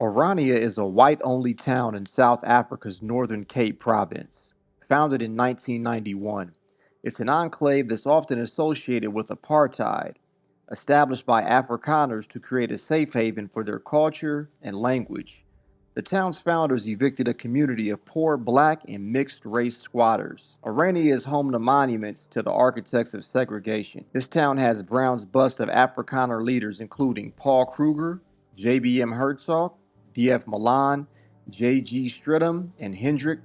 Orania is a white-only town in South Africa's Northern Cape province. Founded in 1991, it's an enclave that's often associated with apartheid, established by Afrikaners to create a safe haven for their culture and language. The town's founders evicted a community of poor black and mixed-race squatters. Orania is home to monuments to the architects of segregation. This town has bronze busts of Afrikaner leaders including Paul Kruger, J.B.M. Herzog, D.F. Milan, J.G. Stridham, and Hendrik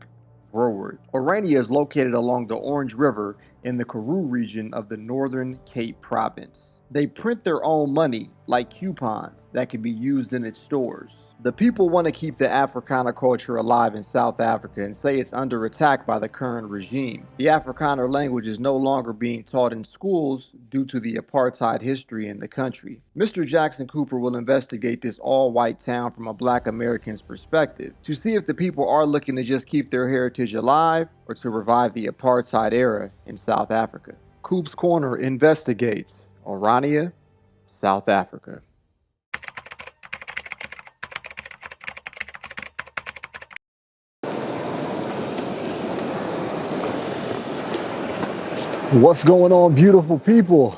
Verwoerd. Orania is located along the Orange River in the Karoo region of the Northern Cape province. They print their own money, like coupons, that can be used in its stores. The people want to keep the Afrikaner culture alive in South Africa and say it's under attack by the current regime. The Afrikaner language is no longer being taught in schools due to the apartheid history in the country. Mr. Jackson Cooper will investigate this all-white town from a black American's perspective to see if the people are looking to just keep their heritage alive or to revive the apartheid era in South Africa. Coop's Corner investigates Orania, South Africa. What's going on, beautiful people?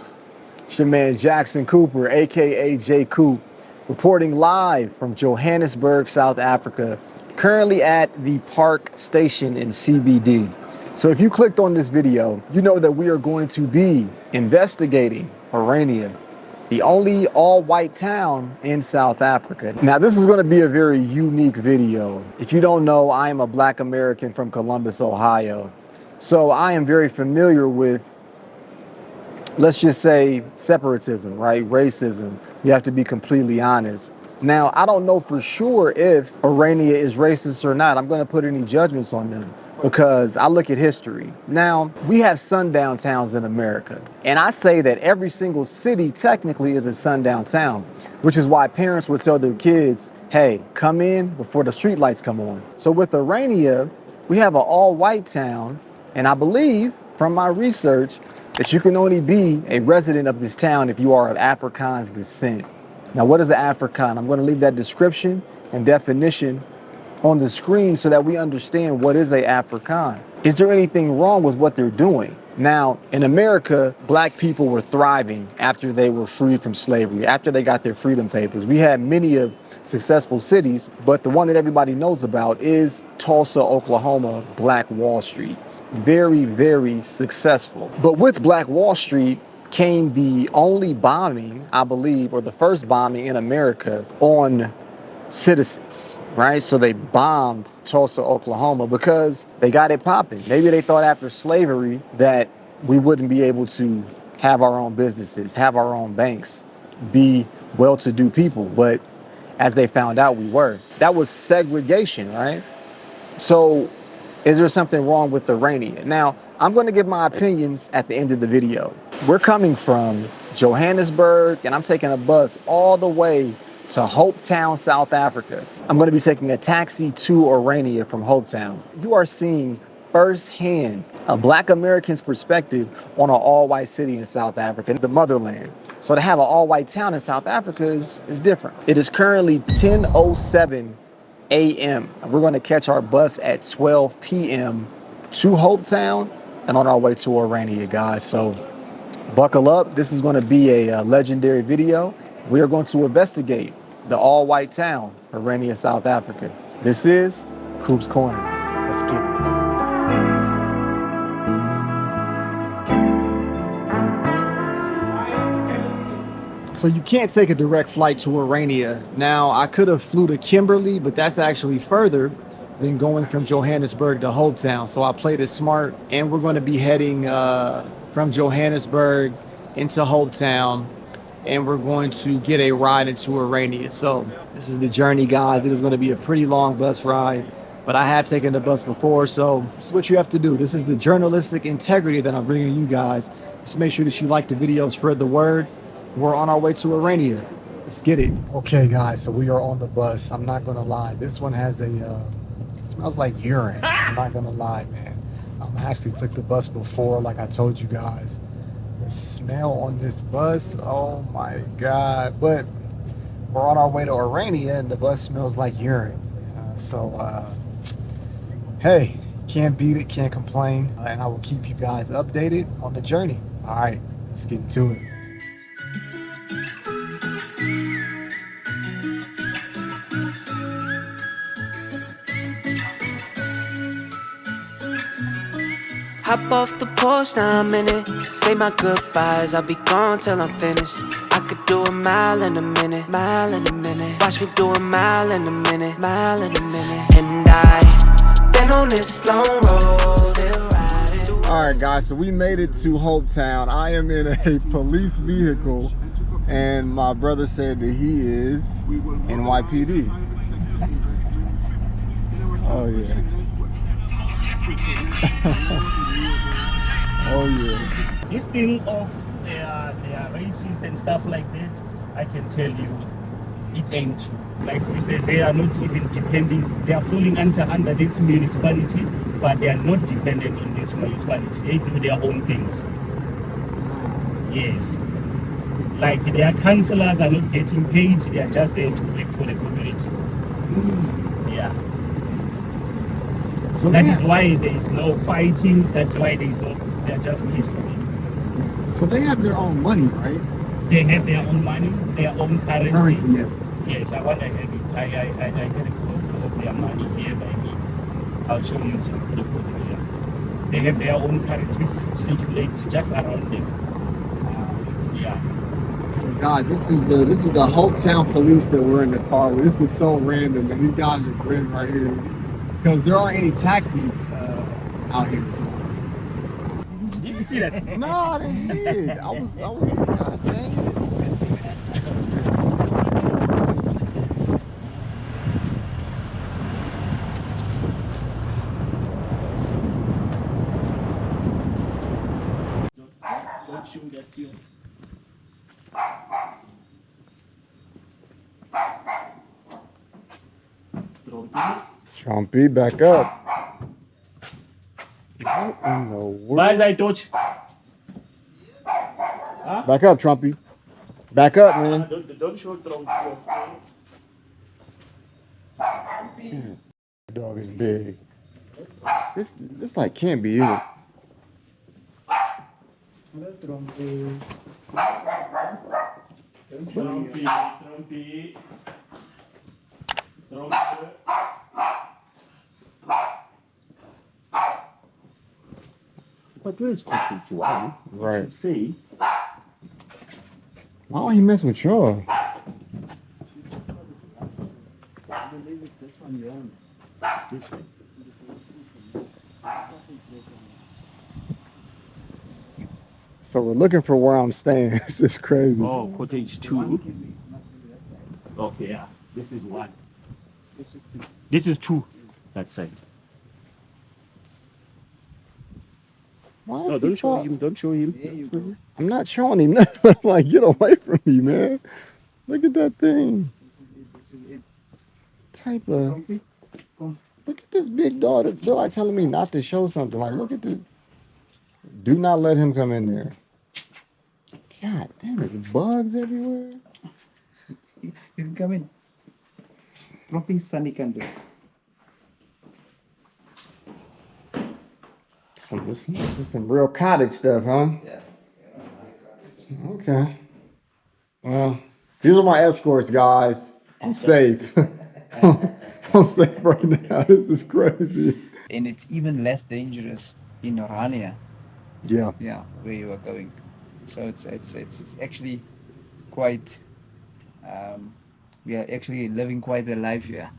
It's your man Jackson Cooper, aka J Coop, reporting live from Johannesburg, South Africa, currently at the Park Station in CBD. So if you clicked on this video, you know that we are going to be investigating Orania, the only all-white town in South Africa. Now, this is going to be a very unique video. If you don't know, I am a black American from Columbus, Ohio. So I am very familiar with, let's just say, separatism, right? Racism. You have to be completely honest. Now, I don't know for sure if Orania is racist or not. I'm going to put any judgments on them because I look at history. Now, we have sundown towns in America. And I say that every single city technically is a sundown town, which is why parents would tell their kids, hey, come in before the street lights come on. So with Orania, we have an all-white town. And I believe from my research that you can only be a resident of this town if you are of Afrikaans descent. Now, what is an Afrikaan? I'm going to leave that description and definition on the screen so that we understand what is a Afrikaan. Is there anything wrong with what they're doing? Now, in America, black people were thriving after they were freed from slavery, after they got their freedom papers. We had many of successful cities, but the one that everybody knows about is Tulsa, Oklahoma, Black Wall Street. Very, very successful. But with Black Wall Street came the only bombing, I believe, or the first bombing in America on citizens, right? So they bombed Tulsa, Oklahoma because they got it popping. Maybe they thought after slavery that we wouldn't be able to have our own businesses, have our own banks, be well-to-do people. But as they found out, we were. That was segregation, right? So is there something wrong with Orania? Now, I'm going to give my opinions at the end of the video. We're coming from Johannesburg, and I'm taking a bus all the way to Hopetown, South Africa. I'm going to be taking a taxi to Orania from Hopetown. You are seeing firsthand a black American's perspective on an all-white city in South Africa, the motherland. So to have an all-white town in South Africa is different. It is currently 10:07 a.m. We're going to catch our bus at 12 p.m. to Hopetown and on our way to Orania, guys. So buckle up. This is going to be a legendary video. We are going to investigate the all-white town, Orania, South Africa. This is Coop's Corner. Let's get it. So you can't take a direct flight to Orania. Now, I could have flew to Kimberley, but that's actually further than going from Johannesburg to Hopetown. So I played it smart, and we're going to be heading from Johannesburg into Hopetown, and we're going to get a ride into Orania. So this is the journey, guys. This is going to be a pretty long bus ride, but I have taken the bus before, so this is what you have to do. This is the journalistic integrity that I'm bringing you guys. Just make sure that you like the video, spread the word. We're on our way to Orania. Let's get it. Okay, guys, so we are on the bus. I'm not gonna lie. This one has a, smells like urine. I'm not gonna lie, man. I actually took the bus before, like I told you guys. The smell on this bus, oh my God. But we're on our way to Orania, and the bus smells like urine. Hey, can't beat it, can't complain, and I will keep you guys updated on the journey. All right, let's get into it. Hop off the porch, now I'm in it. Say my goodbyes, I'll be gone till I'm finished. I could do a mile in a minute, mile in a minute. Watch me do a mile in a minute, mile in a minute. And I've been on this long road, still riding. All right, guys, so we made it to Hopetown. I am in a police vehicle, and my brother said that he is NYPD. Oh, yeah. Oh yeah. This thing of they are racist and stuff like that, I can tell you, it ain't. Like for instance, they are not even depending. They are falling under this municipality, but they are not dependent on this municipality. They do their own things. Yes. Like their councillors are not getting paid. They are just there to work for the community. Yeah. So that is why there is no fighting. That's why there is no. They are just peaceful. So they have their own money, right? They have their own money, their own currency. Yes. Yes, I want to have it. I had a photo of their money here by me. I'll show you some of the photo here. They have their own currency circulates just around them. Yeah. So guys, this is the Hopetown police that we're in the car with. This is so random, and these guys are grim right here because there aren't any taxis out here. Did you see that? No, I didn't see it. I was God dang it. Don't show that here. Trumpy, back up. What in the world? Why is I touch? Back up, Trumpy. Back up, man. Don't show Trump. Dog is big. This like can't be it. Trumpy. But where is Coach? Right. See? Why don't he mess with y'all? So we're looking for where I'm staying. This is crazy. Oh, cottage 2. Okay, yeah. This is 1. This is 2. That side. No, don't show him. Don't show him. I'm not showing him nothing. I'm like, get away from me, man. Look at that thing. Type of. Look at this big dog. They're like telling me not to show something. Like, look at this. Do not let him come in there. God damn, there's bugs everywhere. You can come in. Nothing Sunny can do. This is some real cottage stuff, huh? Yeah. Okay. Well, these are my escorts, guys. I'm safe. I'm safe right now. This is crazy. And it's even less dangerous in Orania. Yeah. Yeah, where you are going. So it's actually quite. We are actually living quite a life here.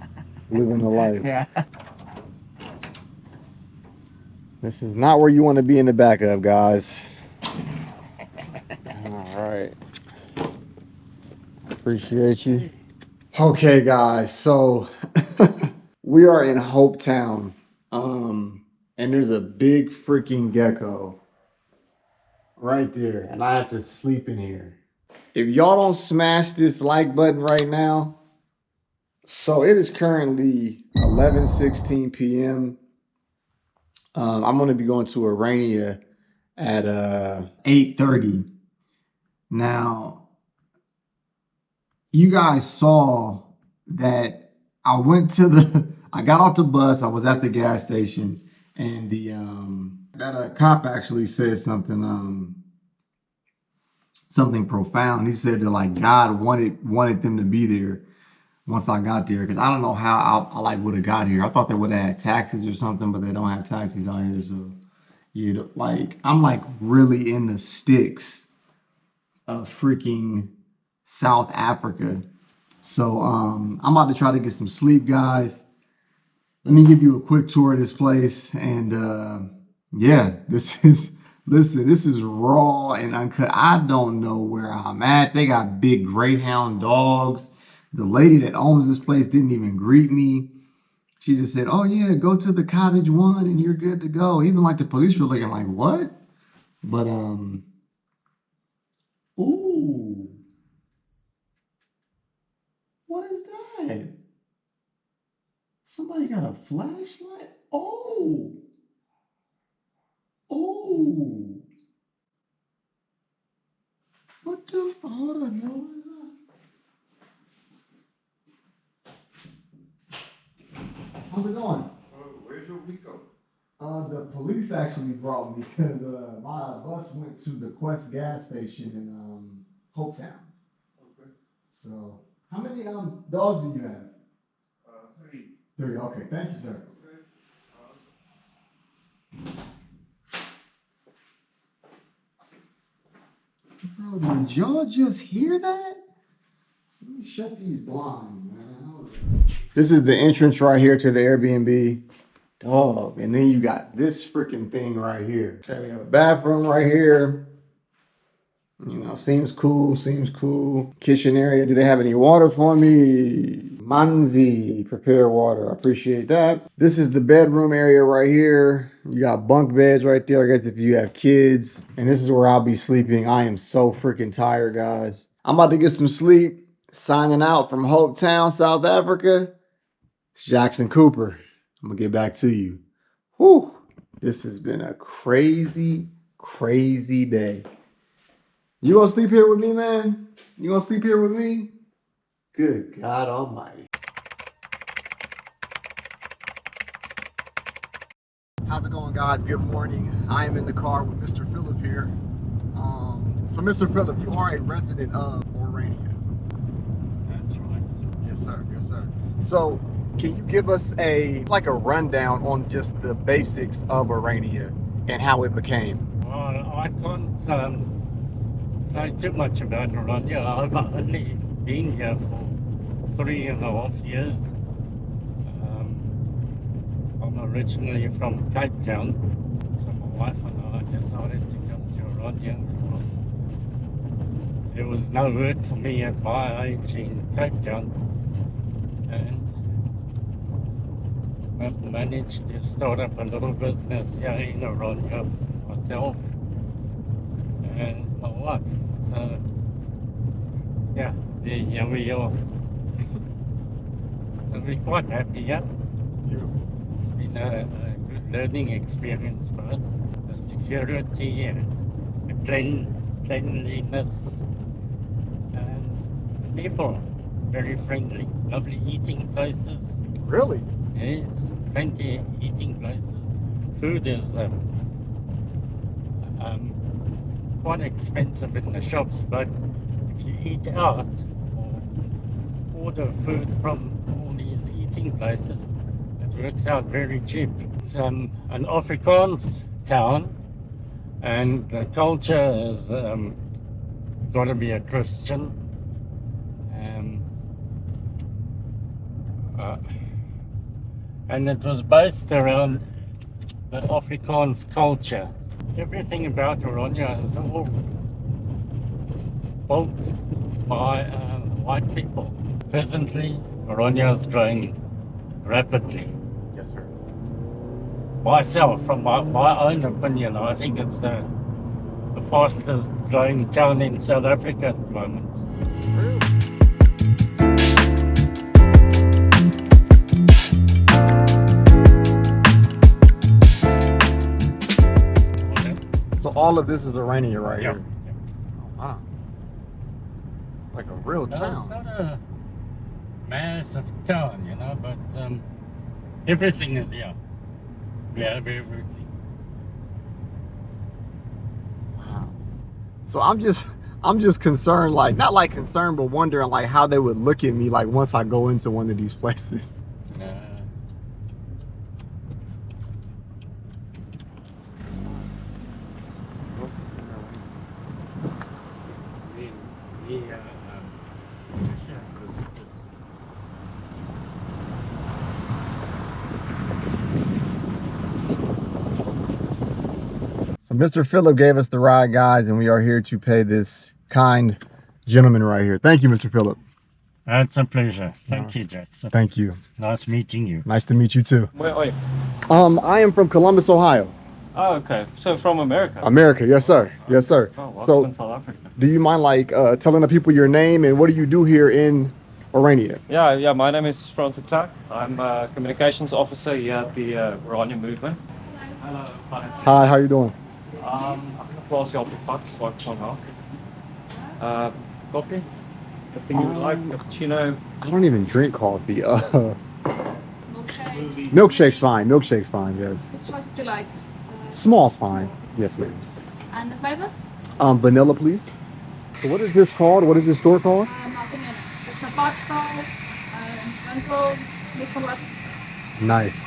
Living a life. Yeah. This is not where you want to be in the back of, guys. All right. Appreciate you. Okay, guys. So we are in Hopetown. And there's a big freaking gecko right there. And I have to sleep in here. If y'all don't smash this like button right now. So it is currently 11:16 p.m. I'm going to be going to Orania at 8:30. Now, you guys saw that I went to I got off the bus, I was at the gas station, and that cop actually said something something profound. He said that like God wanted them to be there once I got there, because I don't know how I like would have got here. I thought they would have had taxis or something, but they don't have taxis out here. So yeah, like I'm like really in the sticks of freaking South Africa. So I'm about to try to get some sleep, guys. Let me give you a quick tour of this place. And yeah, this is raw and uncut. I don't know where I'm at. They got big greyhound dogs. The lady that owns this place didn't even greet me. She just said, "Oh yeah, go to the cottage one and you're good to go." Even like the police were looking like, "What?" But ooh, what is that? Somebody got a flashlight? Oh, oh, what the fuck? Hold on, yo, what is that? How's it going? Where's your Rico? The police actually brought me because my bus went to the Quest gas station in Hopetown. Okay. So, how many dogs do you have? 3. 3. Okay, thank you, sir. Bro, did y'all just hear that? Let me shut these blinds, man. This is the entrance right here to the Airbnb. Dog, and then you got this freaking thing right here. Okay, we have a bathroom right here. You know, seems cool, seems cool. Kitchen area. Do they have any water for me? Manzi, prepare water. I appreciate that. This is the bedroom area right here. You got bunk beds right there, I guess, if you have kids. And this is where I'll be sleeping. I am so freaking tired, guys. I'm about to get some sleep. Signing out from Hopetown, South Africa. It's Jackson Cooper. I'm gonna get back to you. Whew. This has been a crazy, crazy day. You gonna sleep here with me, man? You gonna sleep here with me? Good God Almighty. How's it going, guys? Good morning. I am in the car with Mr. Phillip here. So Mr. Phillip, you are a resident of Orania. That's right. Yes, sir. Yes, sir. So can you give us a rundown on just the basics of Orania and how it became? Well, I can't say too much about Orania. I've only been here for 3.5 years. I'm originally from Cape Town, so my wife and I decided to come to Orania because there was no work for me at my age in Cape Town, and I managed to start up a little business here in Orania myself and my wife. So yeah, here we are. So we're quite happy here. Beautiful. It's been a good learning experience for us. The security and the cleanliness, and people very friendly. Lovely eating places. Really? Yes, plenty of eating places. Food is quite expensive in the shops, but if you eat out or order food from all these eating places, it works out very cheap. It's an Afrikaans town, and the culture is got to be a Christian. And it was based around the Afrikaans culture. Everything about Orania is all built by white people. Presently, Orania is growing rapidly. Yes, sir. Myself, from my own opinion, I think it's the fastest growing town in South Africa at the moment. So all of this is Orania right Yeah. here. Oh, wow. Like a real No, it's town. not a massive town, you know, but everything is here. We have everything. Wow. So I'm just concerned, like not like concerned, but wondering like how they would look at me like once I go into one of these places. So Mr. Phillip gave us the ride, guys, and we are here to pay this kind gentleman right here. Thank you, Mr. Phillip. It's a pleasure. Thank you, Jackson. Thank you. Nice meeting you. Nice to meet you too. Where are you? I am from Columbus, Ohio. Oh, okay. So from America? America, yes sir. Yes, sir. Oh, welcome So in South Africa. do you mind like telling the people your name and what do you do here in Orania? Yeah, my name is Francis Clark. I'm a communications officer here at the Orania movement. Hello. Hi, how you doing? I'm going to pass you off the box right now. Coffee? Anything you would like? Cappuccino? I don't even drink coffee. Milkshakes. Milkshake's fine. Milkshake's fine, yes. Which one would you like? Small's fine. Yes, ma'am. And the flavor? Vanilla, please. So what is this called? What is this store called? Nothing in it. It's a box style, rental, this one. Nice.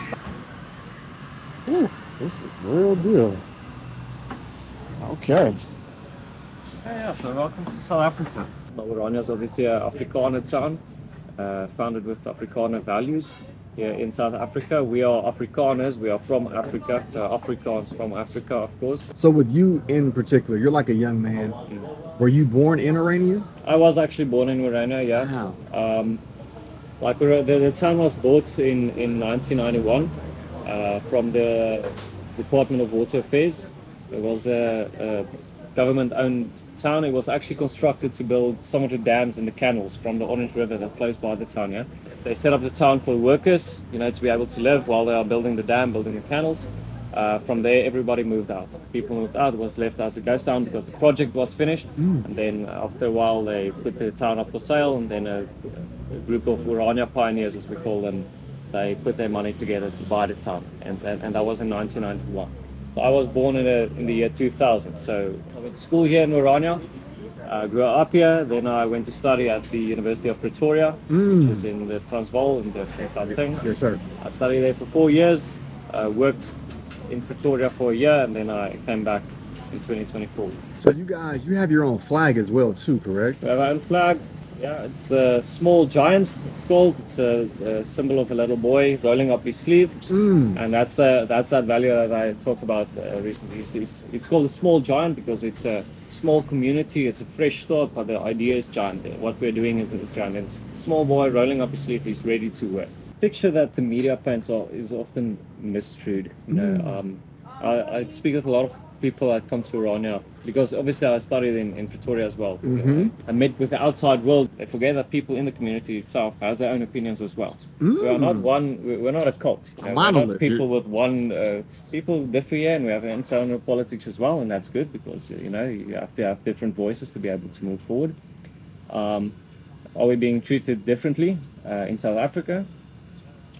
Ooh, this is real deal. Okay. Yeah, so welcome to South Africa. Orania is obviously an Afrikaner town, founded with Afrikaner values. Here in South Africa, we are Afrikaners, we are from Africa, Afrikaans from Africa, of course. So with you in particular, you're like a young man. Were you born in Orania? I was actually born in Orania, yeah. Wow. Like the town was bought in 1991 from the Department of Water Affairs. It was a government-owned town. It was actually constructed to build some of the dams and the canals from the Orange River that flows by the town. Yeah, they set up the town for workers, you know, to be able to live while they are building the dam, building the canals. From there, everybody moved out. People moved out. It was left as a ghost town because the project was finished. And then after a while, they put the town up for sale. And then a group of Orania pioneers, as we call them, they put their money together to buy the town. And that was in 1991. So I was born in the year 2000. So I went to school here in Orania. Grew up here. Then I went to study at the University of Pretoria, which is in the Transvaal in the Gauteng. Yes, sir. I studied there for 4 years. Worked in Pretoria for a year, and then I came back in 2024. So you guys, you have your own flag as well too, correct? We have our own flag. Yeah, it's a small giant. It's called. It's a symbol of a little boy rolling up his sleeve, and that's that value that I talked about recently. It's called a small giant because it's a small community. It's a fresh start, but the idea is giant. What we're doing is giant. It's a small boy rolling up his sleeve. He's ready to work. Picture that the media paints is often misconstrued. You know, I speak with a lot of people that come to Orania because obviously I studied in Pretoria as well. I met with the outside world. They forget that people in the community itself has their own opinions as well. We are not one. We're not a cult. You know? We're not people with one. People differ here, and we have internal politics as well, and that's good because you know you have to have different voices to be able to move forward. Are we being treated differently in South Africa?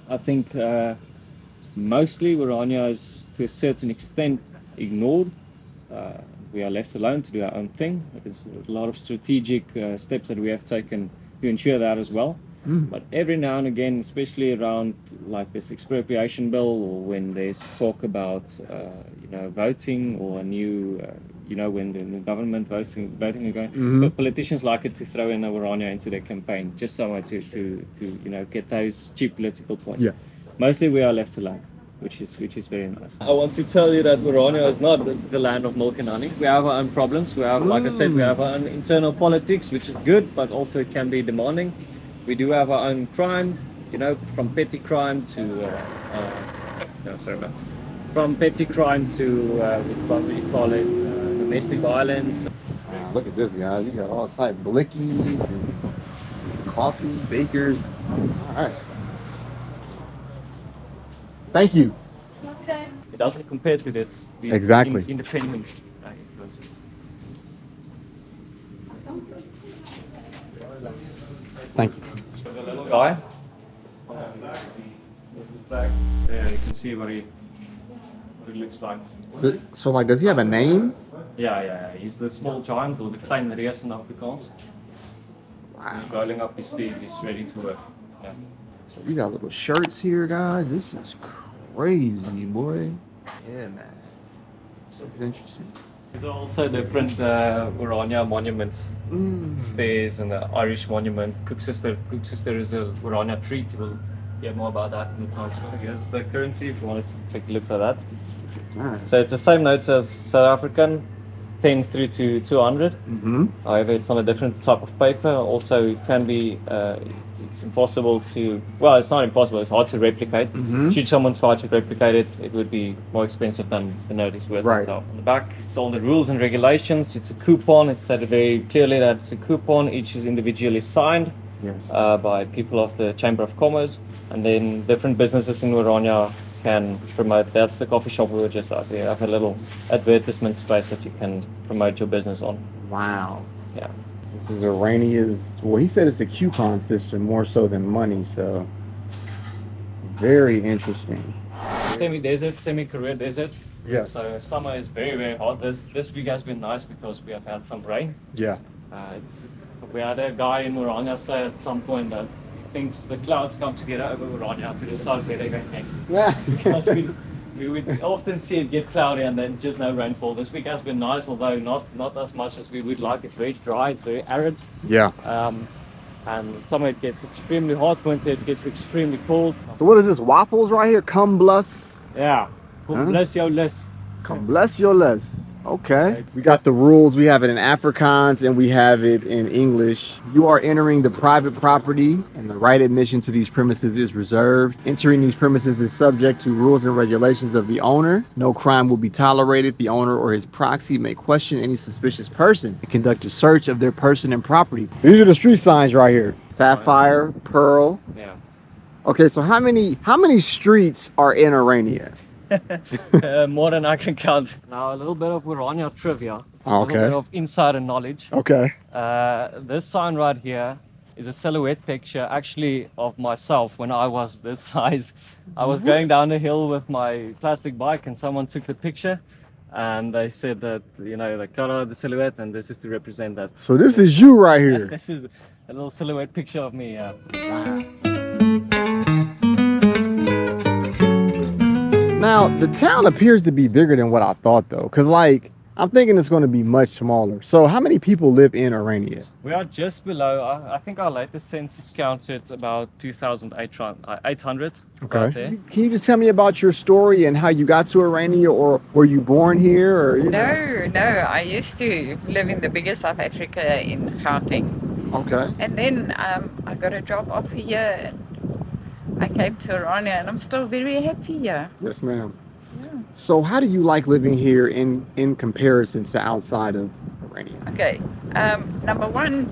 I think mostly Orania is to a certain extent ignored. We are left alone to do our own thing. There's a lot of strategic steps that we have taken to ensure that as well. But every now and again, especially around like this expropriation bill, or when there's talk about you know, voting or a new you know, when the government voting again, but politicians like it to throw in Orania into their campaign just somewhere to you know, get those cheap political points. Yeah. Mostly we are left alone, which is very nice. I want to tell you that Orania is not the land of milk and honey. We have our own problems. We have, like I said, we have our own internal politics, which is good, but also it can be demanding. We do have our own crime, you know, from petty crime to from petty crime to what we call it, domestic violence. Look at this, guys. You got all type blickies and coffee, bakers. All right. Thank you. Okay. It doesn't compare to these Exactly. independent influences. Thank you. So the little guy. Yeah, you can see what he looks like. So, like, does he have a name? Yeah. He's the small giant, or the klein reus in Afrikaans. He's rolling up his sleeve. He's ready to work. Yeah. So we got little shirts here, guys. This is crazy, boy. Yeah, man. This is interesting. There's also different Orania monuments, stairs, and the Irish monument. Cook Sister is a Orania treat. We'll hear more about that in the time. Here's the currency if you wanted to take a look at that. Nice. So it's the same notes as South African, 10 through to 200. However, it's on a different type of paper. Also, it can be, it's impossible to, well, it's not impossible, it's hard to replicate. Should someone try to replicate it, it would be more expensive than the note is worth itself. On the back, it's all the rules and regulations. It's a coupon. It's stated very clearly that it's a coupon. Each is individually signed by people of the Chamber of Commerce. And then different businesses in Orania can promote. That's the coffee shop we were just at. We have a little advertisement space that you can promote your business on. Wow. Yeah. This is Orania's, well, he said it's a coupon system more so than money, so very interesting. Semi-desert, semi-career desert. Yes. So summer is very, very hot. This week has been nice because we have had some rain. Yeah. We had a guy in Orania say at some point that he thinks the clouds come together over Orania to decide where they're going next. Yeah. Because we would often see it get cloudy and then just no rainfall. This week has been nice, although not as much as we would like. It's very dry, it's very arid. Yeah. And summer it gets extremely hot, winter it gets extremely cold. So what is this, waffles right here? Come bless. Yeah. Bless your list. Come bless your list. Okay. We got the rules. We have it in Afrikaans and we have it in English. You are entering the private property and the right admission to these premises is reserved. Entering these premises is subject to rules and regulations of the owner. No crime will be tolerated. The owner or his proxy may question any suspicious person and conduct a search of their person and property. So these are the street signs right here. Sapphire, Pearl. Yeah. Okay, so how many streets are in Orania? More than I can count. Now a little bit of Orania trivia. Oh, A little bit of insider knowledge. Okay. This sign right here is a silhouette picture actually of myself when I was this size. I was going down the hill with my plastic bike and someone took the picture and they said that, you know, the color of the silhouette and this is to represent that. So this is you right here. This is a little silhouette picture of me. Wow. Now, the town appears to be bigger than what I thought, though, because, like, I'm thinking it's going to be much smaller. So how many people live in Orania? We are just below, I think our latest census counted about 2,800. Okay. Right there. Can you just tell me about your story and how you got to Orania, or were you born here? Or, you know? No, I used to live in the biggest South Africa in Gauteng. Okay. And then I got a job offer here and I came to Orania and I'm still very happy here. Yes, ma'am. Yeah. So how do you like living here in comparison to outside of Orania? Okay, number one,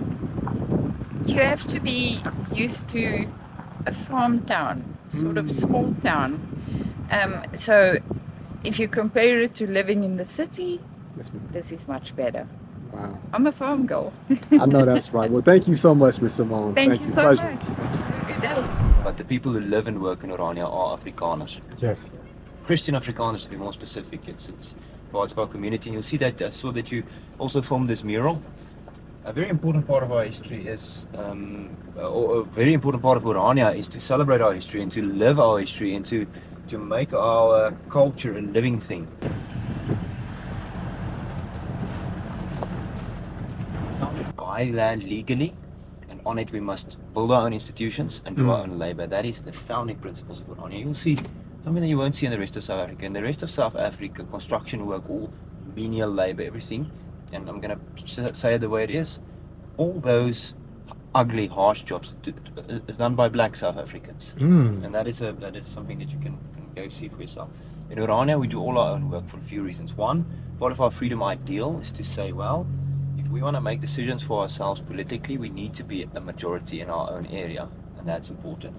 you have to be used to a farm town, sort of small town. So if you compare it to living in the city, Yes, ma'am. this is much better. Wow. I'm a farm girl. I know that's right. Well, thank you so much, Ms. Simone. Thank you so Pleasure. much. Have a good day. But the people who live and work in Orania are Afrikaners. Yes. Christian Afrikaners, to be more specific. It's part of our community. And you'll see that I saw that you also formed this mural. A very important part of our history is, or a very important part of Orania is to celebrate our history and to live our history and to make our culture a living thing. Buy land legally, and on it we must build our own institutions and do our own labor. That is the founding principles of Orania. You'll see something that you won't see in the rest of South Africa. In the rest of South Africa, construction work, all menial labor, everything, and I'm going to say it the way it is, all those ugly, harsh jobs is done by black South Africans. And that is something that you can go see for yourself. In Orania, we do all our own work for a few reasons. One, part of our freedom ideal is to say, well, if we want to make decisions for ourselves politically, we need to be a majority in our own area, and that's important.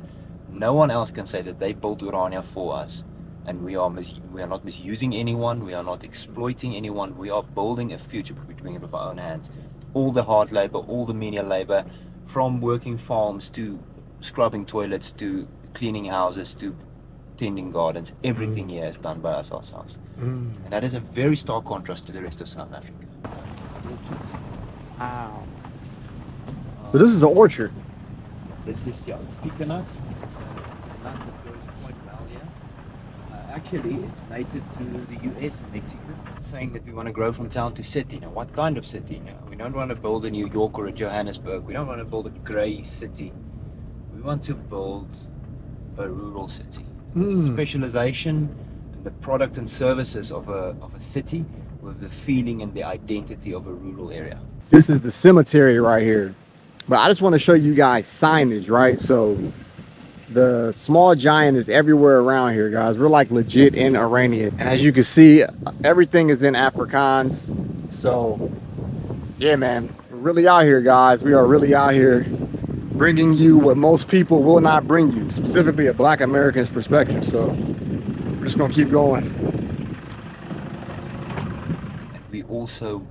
No one else can say that they built Orania for us, and we are not misusing anyone, we are not exploiting anyone, we are building a future, we're doing it with our own hands. All the hard labor, all the menial labor, from working farms to scrubbing toilets to cleaning houses to tending gardens. Everything here is done by us ourselves. And that is a very stark contrast to the rest of South Africa. Wow. So this is an orchard. This is, yeah, it's pecan-nuts. It's a nut that grows quite well here. Actually, it's native to the US and Mexico. Saying that we want to grow from town to city. Now, what kind of city? Now, we don't want to build a New York or a Johannesburg. We don't want to build a grey city. We want to build a rural city. The specialization and the product and services of a city with the feeling and the identity of a rural area. This is the cemetery right here. But I just want to show you guys signage, right? So the small giant is everywhere around here, guys. We're like legit in Orania. And as you can see, everything is in Afrikaans. So yeah, man, we're really out here, guys. We are really out here bringing you what most people will not bring you, specifically a Black American's perspective. So we're just gonna keep going. And we also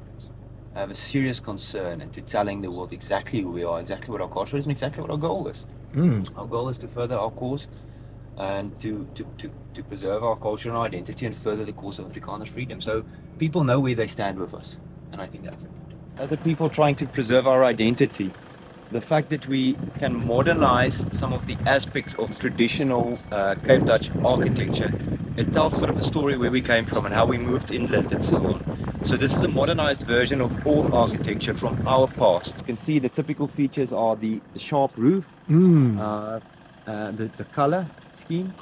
have a serious concern into telling the world exactly who we are, exactly what our culture is, and exactly what our goal is. Our goal is to further our cause and to preserve our culture and our identity and further the cause of Afrikaner freedom. So people know where they stand with us, and I think that's important. As a people trying to preserve our identity, the fact that we can modernize some of the aspects of traditional Cape Dutch architecture, it tells a bit of a story where we came from and how we moved inland and so on. So this is a modernized version of old architecture from our past. You can see the typical features are the sharp roof, the color scheme,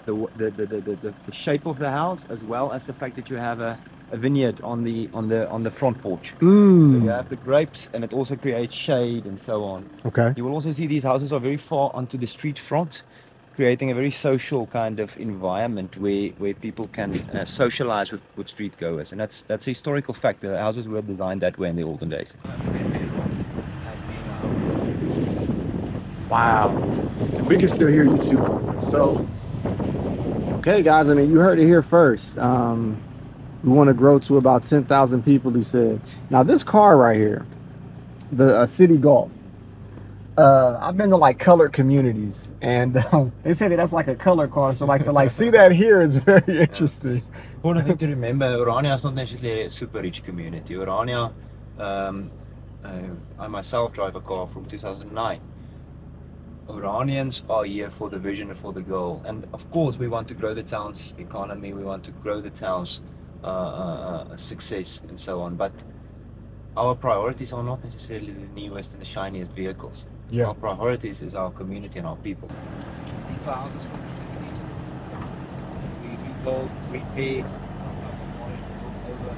the shape of the house, as well as the fact that you have a vineyard on the front porch. So you have the grapes, and it also creates shade and so on. Okay. You will also see these houses are very far onto the street front, creating a very social kind of environment where people can socialize with street goers, and that's a historical fact. The houses were designed that way in the olden days. Wow. And we can still hear you too. So, okay, guys, I mean, you heard it here first. We want to grow to about 10,000 people, he said. Now, this car right here, the City Golf, I've been to like colored communities, and they say that that's like a color car. So like to like see that here is very interesting. Important thing to remember, Orania is not necessarily a super rich community. Orania, I myself drive a car from 2009. Oranians are here for the vision and for the goal, and of course we want to grow the town's economy, we want to grow the town's success and so on, but our priorities are not necessarily the newest and the shiniest vehicles. Yeah. Our priorities is our community and our people. These are houses from the 60s. We rebuild, repair, sometimes demolish, build over.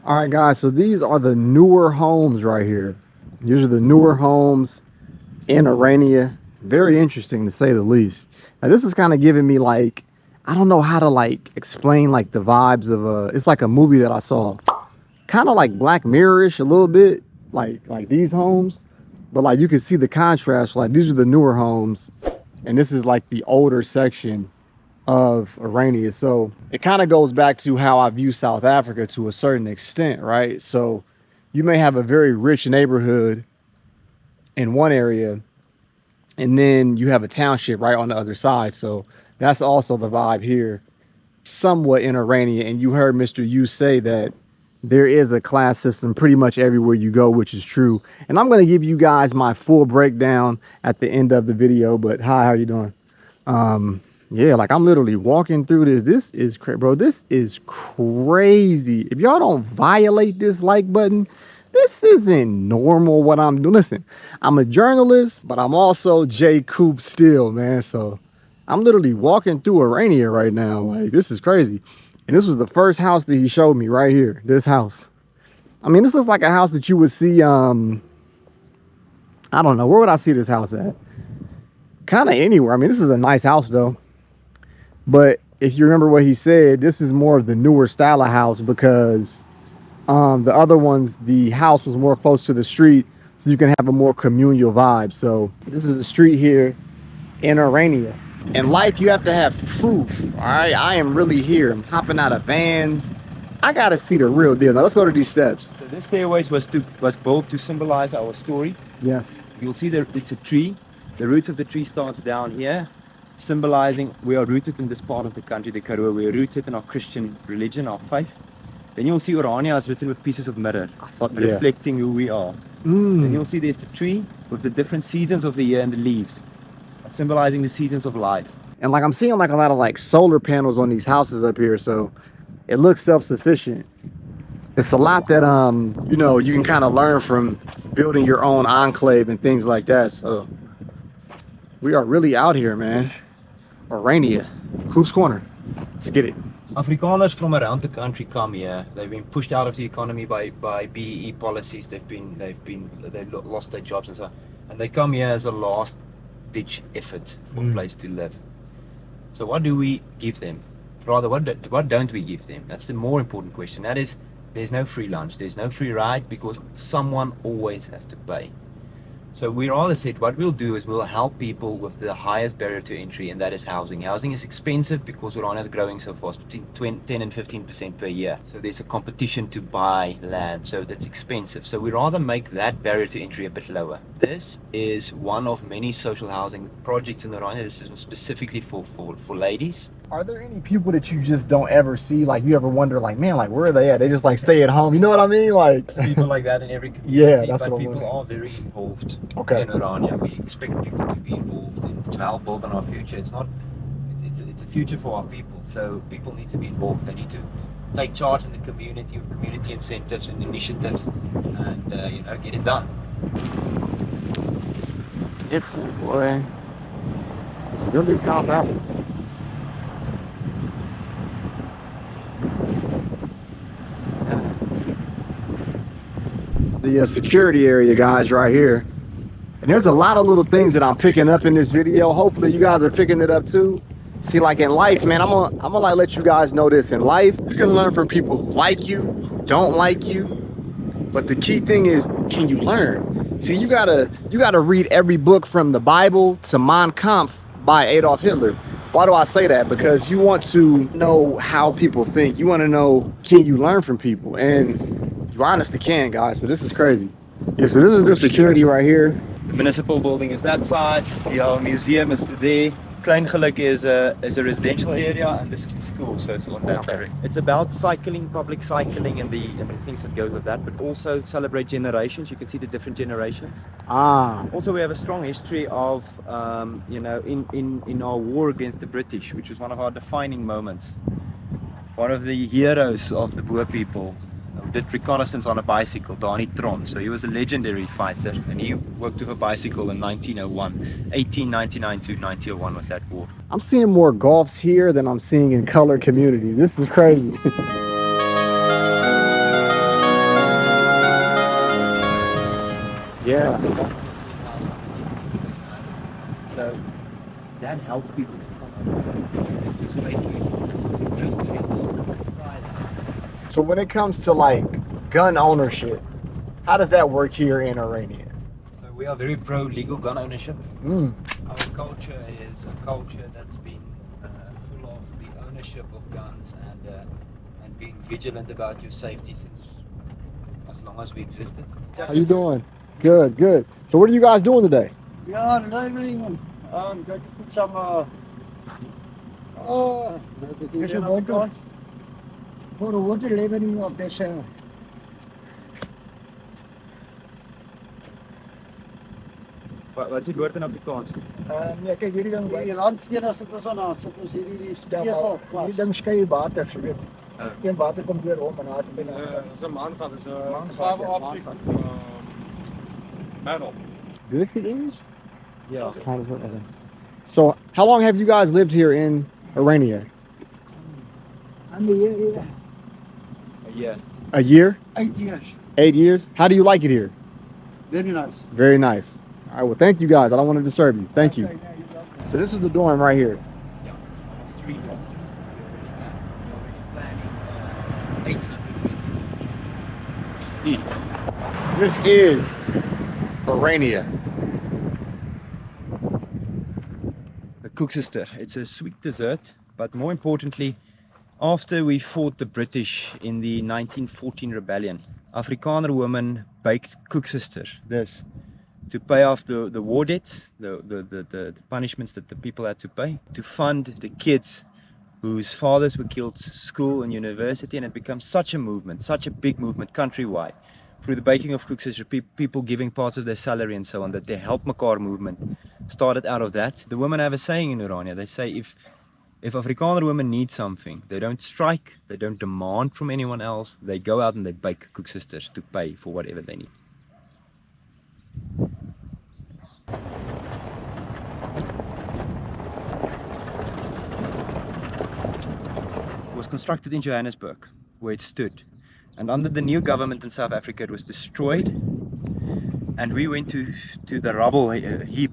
All right, guys, so these are the newer homes right here. These are the newer homes in Orania. Very interesting to say the least. Now this is kind of giving me like, I don't know how to like explain like the vibes of it's like a movie that I saw. Kind of like Black Mirror-ish a little bit, like these homes. But like you can see the contrast, like these are the newer homes and this is like the older section of Orania. So it kind of goes back to how I view South Africa to a certain extent, right? So you may have a very rich neighborhood in one area, and then you have a township right on the other side. So that's also the vibe here, somewhat in Orania. And you heard Mr. Yu say that there is a class system pretty much everywhere you go, which is true. And I'm going to give you guys my full breakdown at the end of the video. But hi, how you doing? Yeah, like I'm literally walking through this. This is crazy, bro. This is crazy. If y'all don't violate this like button, this isn't normal what I'm doing. Listen, I'm a journalist, but I'm also J Coop still, man. So I'm literally walking through Orania right now. Like, this is crazy. And this was the first house that he showed me right here. This house. I mean, this looks like a house that you would see, I don't know. Where would I see this house at? Kind of anywhere. I mean, this is a nice house, though. But if you remember what he said, this is more of the newer style of house because the other ones, the house was more close to the street, so you can have a more communal vibe. So this is the street here in Orania. In life, you have to have proof. All right, I am really here. I'm hopping out of vans. I gotta see the real deal. Now let's go to these steps. So This stairways was built to symbolize our story. Yes. You'll see that it's a tree. The roots of the tree starts down here, symbolizing we are rooted in this part of the country, the Karoo. We are rooted in our Christian religion, our faith. Then you'll see Orania is written with pieces of mirror, reflecting who we are. Then you'll see there's the tree with the different seasons of the year and the leaves, symbolizing the seasons of life. And like I'm seeing like a lot of like solar panels on these houses up here, so it looks self-sufficient. It's a lot that you know, you can kind of learn from building your own enclave and things like that. So we are really out here, man. Orania, Coop's Corner. Let's get it. Afrikaners from around the country come here. They've been pushed out of the economy by BEE policies. They've lost their jobs and so on. And they come here as a last ditch effort for a place to live. So what do we give them? Rather, what don't we give them? That's the more important question. That is, there's no free lunch, there's no free ride, because someone always has to pay. So we rather said what we'll do is we'll help people with the highest barrier to entry, and that is housing. Housing is expensive because Orania is growing so fast, between 10 and 15% per year. So there's a competition to buy land, so that's expensive. So we rather make that barrier to entry a bit lower. This is one of many social housing projects in Orania. This is specifically for ladies. Are there any people that you just don't ever see? Like you ever wonder, like, man, like where are they at? They just like stay at home. You know what I mean? Like people like that in every community. Yeah, that's but what I'm people wondering. are very involved Okay. in Orania. We expect people to be involved and to help build on our future. It's a future for our people. So people need to be involved. They need to take charge in the community with community incentives and initiatives, and you know, get it done. It's boy. It's really South Africa. It's the security area, guys, right here. And there's a lot of little things that I'm picking up in this video. Hopefully you guys are picking it up too. See, like in life, man, I'm gonna like let you guys know this. In life, you can learn from people who like you, who don't like you. But the key thing is, can you learn? See, you gotta read every book from the Bible to Mein Kampf by Adolf Hitler. Why do I say that? Because you want to know how people think. You want to know, can you learn from people? And you honestly can, guys. So this is crazy. Yeah, so this is the security right here. The municipal building is that side. The museum is to there. Kleingeluk is a residential area, and this is the school, so it's on that direct. It's about cycling, public cycling, and the things that go with that, but also celebrate generations. You can see the different generations. Also, we have a strong history of, you know, in our war against the British, which was one of our defining moments. One of the heroes of the Boer people did reconnaissance on a bicycle, Dani Tron. So he was a legendary fighter, and he worked with a bicycle in 1901. 1899 to 1901 was that war. I'm seeing more golfs here than I'm seeing in color communities. This is crazy. Yeah. So that helps people to come up. So when it comes to like gun ownership, how does that work here in Orania? So we are very pro legal gun ownership. Our culture is a culture that's been full of the ownership of guns and being vigilant about your safety since as long as we existed. How you doing? Good, good. So what are you guys doing today? We are delivering going to put some for the water leveling of this Wat is die woord in Afrikaans? nee, kyk hierdie ding die randstene sit ons aan, sit ons hierdie vesel vas. Hierdie ding skei water, jy weet. Geen water kom deur hom en daar binne. Dis 'n maanvat, dis 'n fiber optic metal. Do they speak English? Yeah. How does it work? So how long have you guys lived here in Orania? And the year, Yeah. A year? 8 years. 8 years? How do you like it here? Very nice. Very nice. All right, well, thank you guys. I don't want to disturb you. Thank you. So this is the dorm right here. Yeah. 3 options. We're already planning 800 meters. This is Orania. The koeksister. It's a sweet dessert, but more importantly, after we fought the British in the 1914 rebellion, Afrikaner women baked koeksisters, this, to pay off the war debts, the punishments that the people had to pay, to fund the kids whose fathers were killed school and university, and it becomes such a movement, such a big movement countrywide. Through the baking of koeksisters, people giving parts of their salary and so on, that the Help Mekaar movement started out of that. The women have a saying in Orania, they say if Afrikaner women need something, they don't strike, they don't demand from anyone else, they go out and they bake koeksisters to pay for whatever they need. It was constructed in Johannesburg, where it stood. And under the new government in South Africa, it was destroyed. And we went to the rubble heap,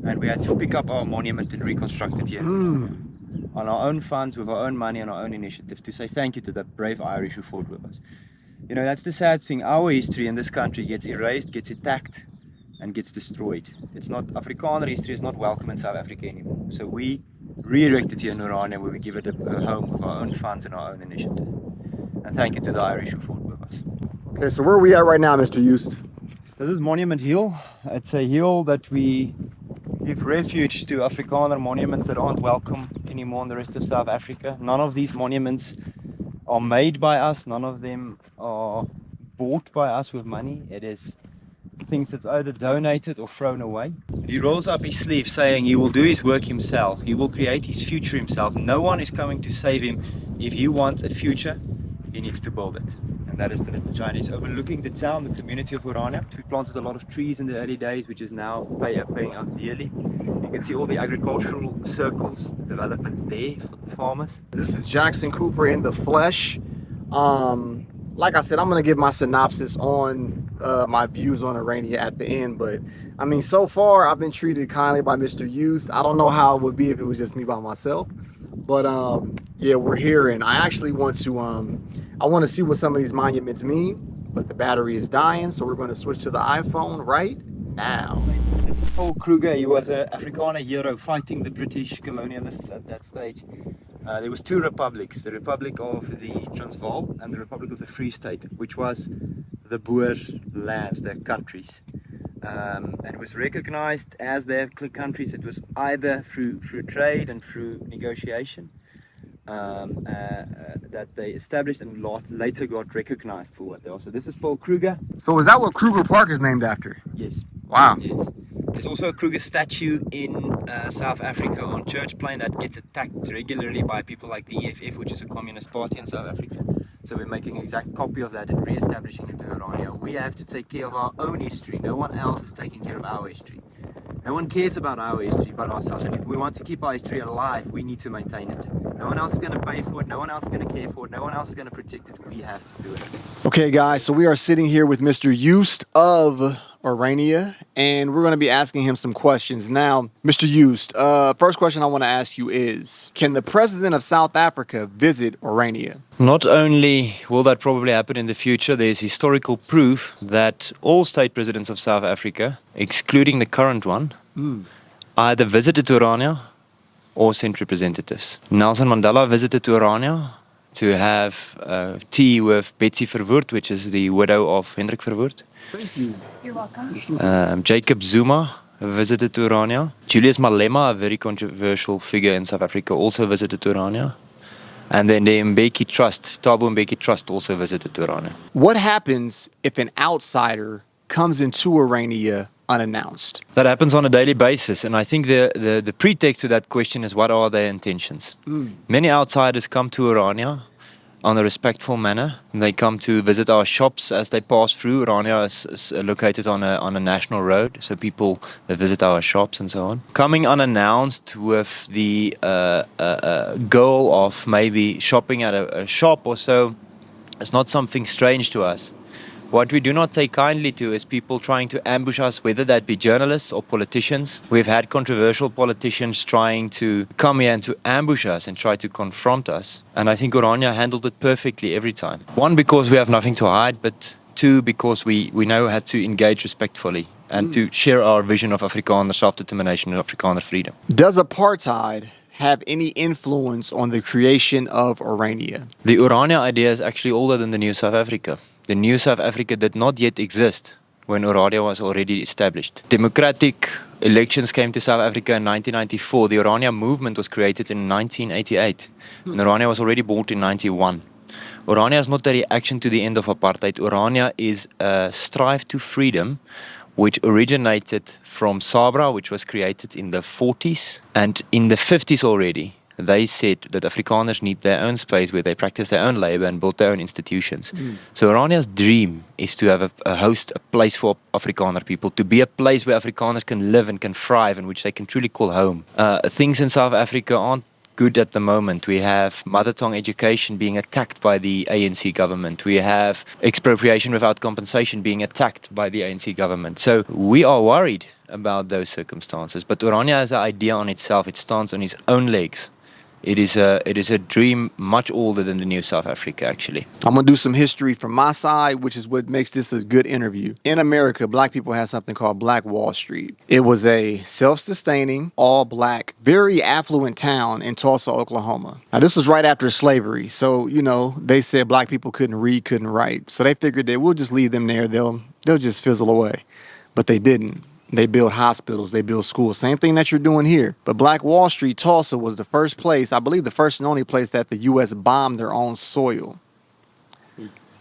and we had to pick up our monument and reconstruct it here. On our own funds, with our own money, and our own initiative, to say thank you to the brave Irish who fought with us. You know, that's the sad thing. Our history in this country gets erased, gets attacked, and gets destroyed. It's not, Afrikaner history is not welcome in South Africa anymore. So we re-erected here in Orania, where we give it a home with our own funds and our own initiative. And thank you to the Irish who fought with us. Okay, so where are we at right now, Mr. Joost? This is Monument Hill. It's a hill that we give refuge to Afrikaner monuments that aren't welcome anymore in the rest of South Africa. None of these monuments are made by us. None of them are bought by us with money. It is things that's either donated or thrown away. He rolls up his sleeve saying he will do his work himself. He will create his future himself. No one is coming to save him. If he wants a future, he needs to build it. And that is the little Chinese overlooking the town, the community of Orania. We planted a lot of trees in the early days, which is now paying out dearly. You can see all the agricultural circles, the developments there for the farmers. This is Jackson Cooper in the flesh. Like I said, I'm gonna give my synopsis on my views on Orania at the end, but I mean, so far I've been treated kindly by Mr. Joost. I don't know how it would be if it was just me by myself, but yeah, we're here, and I actually want to I want to see what some of these monuments mean, but the battery is dying, so we're going to switch to the iPhone right now. This is Paul Kruger. He was an Afrikaner hero fighting the British colonialists at that stage. There was two republics, the Republic of the Transvaal and the Republic of the Free State, which was the Boer lands, their countries. And it was recognized as their countries. It was either through trade and through negotiation that they established and later got recognized for what they are. So this is Paul Kruger. So is that what Kruger Park is named after? Yes. Wow. Yes. There's also a Kruger statue in South Africa on Church Plain that gets attacked regularly by people like the EFF, which is a communist party in South Africa. So we're making an exact copy of that and re-establishing it in Orania. We have to take care of our own history. No one else is taking care of our history. No one cares about our history but ourselves. And if we want to keep our history alive, we need to maintain it. No one else is going to pay for it. No one else is going to care for it. No one else is going to protect it. We have to do it. Okay, guys, so we are sitting here with Mr. Joost of Orania, and we're going to be asking him some questions. Now, Mr. Joost, first question I want to ask you is, can the president of South Africa visit Orania? Not only will that probably happen in the future, there's historical proof that all state presidents of South Africa, excluding the current one, either visited Orania or sent representatives. Nelson Mandela visited Orania to have tea with Betsy Verwoerd, which is the widow of Hendrik Verwoerd. You're welcome. Jacob Zuma visited Orania. Julius Malema, a very controversial figure in South Africa, also visited Orania. And then the Mbeki Trust, Thabo Mbeki Trust, also visited Orania. What happens if an outsider comes into Orania unannounced? That happens on a daily basis, and I think the pretext to that question is, what are their intentions? Many outsiders come to Orania on a respectful manner. They come to visit our shops as they pass through. Orania is located on a national road, so people, they visit our shops and so on. Coming unannounced with the goal of maybe shopping at a shop or so is not something strange to us. What we do not take kindly to is people trying to ambush us, whether that be journalists or politicians. We've had controversial politicians trying to come here and to ambush us and try to confront us. And I think Orania handled it perfectly every time. One, because we have nothing to hide, but two, because we know how to engage respectfully and to share our vision of Afrikaner self-determination and Afrikaner freedom. Does apartheid have any influence on the creation of Orania? The Orania idea is actually older than the new South Africa. The new South Africa did not yet exist when Orania was already established. Democratic elections came to South Africa in 1994. The Orania movement was created in 1988. And Orania was already born in 91. Orania is not a reaction to the end of apartheid. Orania is a strive to freedom which originated from Sabra, which was created in the 40s. And in the 50s already, they said that Afrikaners need their own space where they practice their own labor and build their own institutions. So Orania's dream is to have a host, a place for Afrikaner people, to be a place where Afrikaners can live and can thrive and which they can truly call home. Things in South Africa aren't good at the moment. We have mother tongue education being attacked by the ANC government. We have expropriation without compensation being attacked by the ANC government. So we are worried about those circumstances. But Orania as an idea on itself, it stands on its own legs. It is a dream much older than the new South Africa, actually. I'm going to do some history from my side, which is what makes this a good interview. In America, black people had something called Black Wall Street. It was a self-sustaining, all-black, very affluent town in Tulsa, Oklahoma. Now, this was right after slavery. So, you know, they said black people couldn't read, couldn't write. So they figured that we'll just leave them there. They'll just fizzle away. But they didn't. They built hospitals, they built schools. Same thing that you're doing here. But Black Wall Street, Tulsa, was the first place, I believe the first and only place that the U.S. bombed their own soil.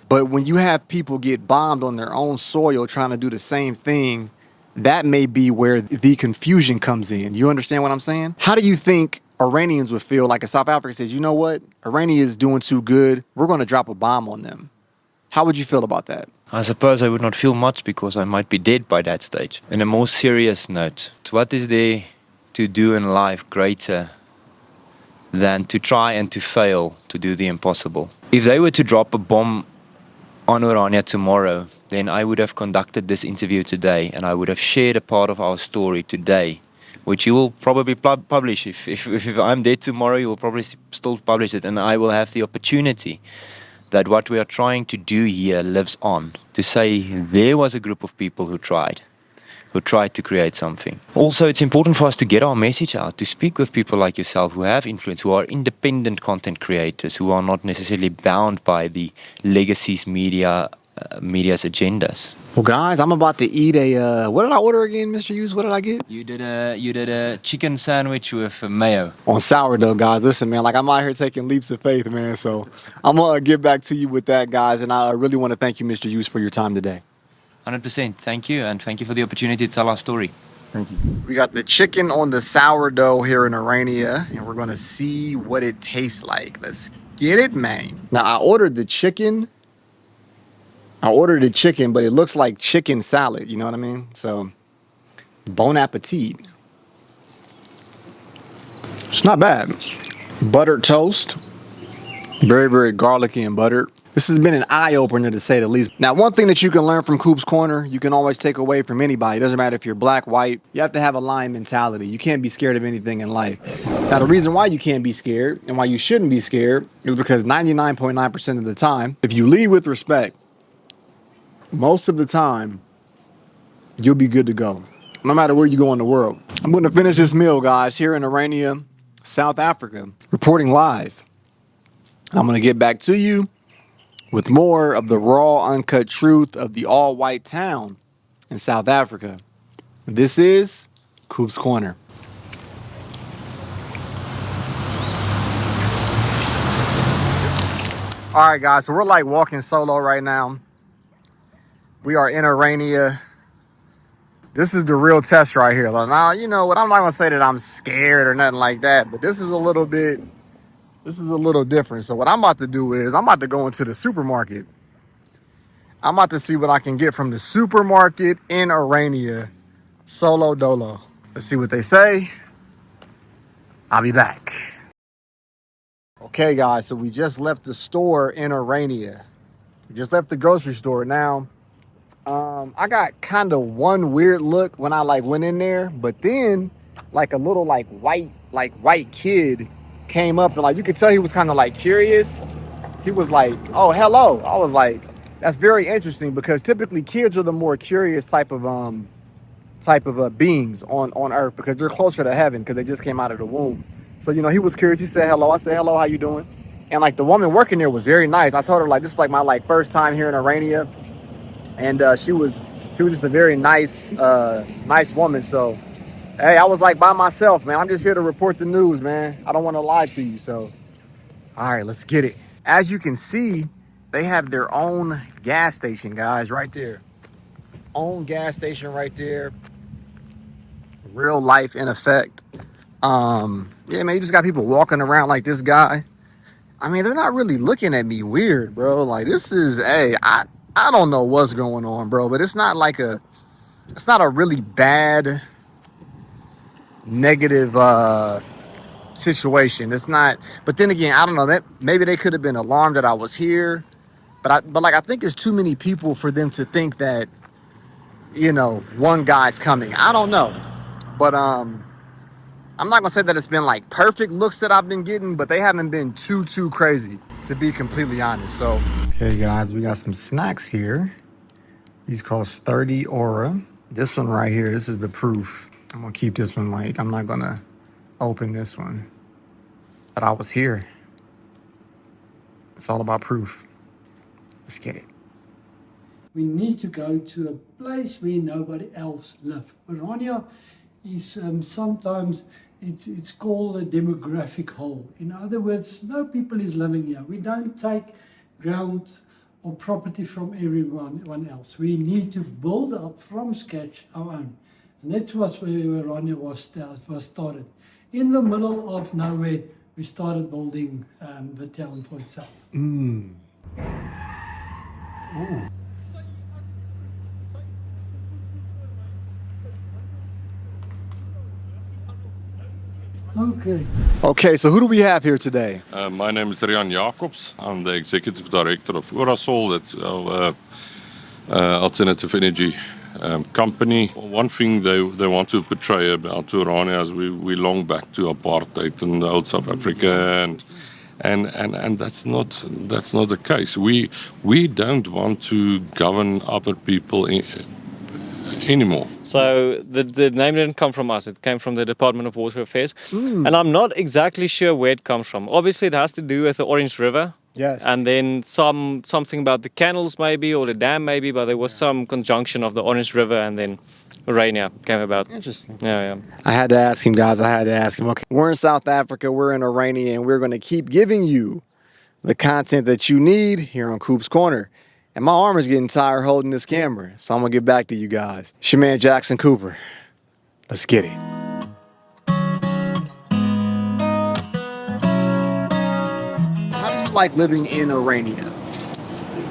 But when you have people get bombed on their own soil trying to do the same thing, that may be where the confusion comes in. You understand what I'm saying? How do you think Iranians would feel like if South Africa says, you know what, Irania is doing too good, we're going to drop a bomb on them? How would you feel about that? I suppose I would not feel much because I might be dead by that stage. In a more serious note, what is there to do in life greater than to try and to fail to do the impossible? If they were to drop a bomb on Orania tomorrow, then I would have conducted this interview today and I would have shared a part of our story today, which you will probably publish. If I'm dead tomorrow, you will probably still publish it, and I will have the opportunity that what we are trying to do here lives on, to say there was a group of people who tried to create something. Also, it's important for us to get our message out, to speak with people like yourself who have influence, who are independent content creators, who are not necessarily bound by the legacies media's agendas. Well, guys, I'm about to eat a, what did I order again, Mr. Hughes? What did I get? You did a chicken sandwich with mayo. On sourdough, guys. Listen, man, like I'm out here taking leaps of faith, man. So I'm going to get back to you with that, guys. And I really want to thank you, Mr. Hughes, for your time today. 100%. Thank you. And thank you for the opportunity to tell our story. Thank you. We got the chicken on the sourdough here in Orania, and we're going to see what it tastes like. Let's get it, man. Now, I ordered the chicken, but it looks like chicken salad. You know what I mean? So, bon appetit. It's not bad. Buttered toast. Very, very garlicky and buttered. This has been an eye-opener, to say the least. Now, one thing that you can learn from Coop's Corner, you can always take away from anybody. It doesn't matter if you're black, white. You have to have a lion mentality. You can't be scared of anything in life. Now, the reason why you can't be scared and why you shouldn't be scared is because 99.9% of the time, if you lead with respect, most of the time, you'll be good to go, no matter where you go in the world. I'm going to finish this meal, guys, here in Orania, South Africa, reporting live. I'm going to get back to you with more of the raw, uncut truth of the all-white town in South Africa. This is Coop's Corner. All right, guys, so we're like walking solo right now. We are in Orania. This is the real test right here. Now, you know what? I'm not going to say that I'm scared or nothing like that, but this is a little different. So what I'm about to do is I'm about to go into the supermarket. I'm about to see what I can get from the supermarket in Orania, solo dolo. Let's see what they say. I'll be back. Okay, guys, so we just left the store in Orania. We just left the grocery store. Now, I got kind of one weird look when I went in there, but then like a little white kid came up and you could tell he was kind of curious. He was like, "Oh, hello." I was like, that's very interesting because typically kids are the more curious type of beings on earth because they're closer to heaven because they just came out of the womb. So, you know, he was curious. He said hello. I said, "Hello, how you doing?" And like the woman working there was very nice. I told her like this is like my like first time here in Orania, and she was just a very nice nice woman. So hey, I was like by myself, man. I'm just here to report the news, man. I don't want to lie to you. So all right, let's get it. As you can see, they have their own gas station, guys, right there. Own gas station right there. Real life in effect. Yeah, man, you just got people walking around like this guy. I mean, they're not really looking at me weird, bro. Like this is, hey, I don't know what's going on, bro, but it's not a really bad negative situation. It's not, but then again, I don't know, that maybe they could have been alarmed that I was here. But like I think it's too many people for them to think that, you know, one guy's coming. I don't know. But I'm not gonna say that it's been like perfect looks that I've been getting, but they haven't been too crazy, to be completely honest. So okay guys, we got some snacks here. These cost 30 Aura. This one right here, this is the proof. I'm gonna keep this one, like I'm not gonna open this one. But I was here. It's all about proof. Let's get it. We need to go to a place where nobody else lives. Orania is sometimes it's called a demographic hole. In other words, no people is living here. We don't take ground or property from everyone else. We need to build up from scratch our own. And that was where Orania was started. In the middle of nowhere, we started building the town for itself. Ooh. Okay, so who do we have here today? My name is Rian Jacobs. I'm the Executive Director of Urasol. That's our alternative energy company. One thing they want to portray about Orania is we long back to apartheid in old South Africa, and that's not the case. We don't want to govern other people anymore. So the name didn't come from us. It came from the Department of Water Affairs. And I'm not exactly sure where it comes from. Obviously, it has to do with the Orange River. Yes. And then something about the canals maybe, or the dam maybe, but there was some conjunction of the Orange River and then Orania came about. Interesting. Yeah. I had to ask him, guys. I had to ask him. Okay, we're in South Africa. We're in Orania, and we're going to keep giving you the content that you need here on Coop's Corner. And my arm is getting tired holding this camera, so I'm going to get back to you guys. It's your man, Jackson Cooper. Let's get it. How do you like living in Orania?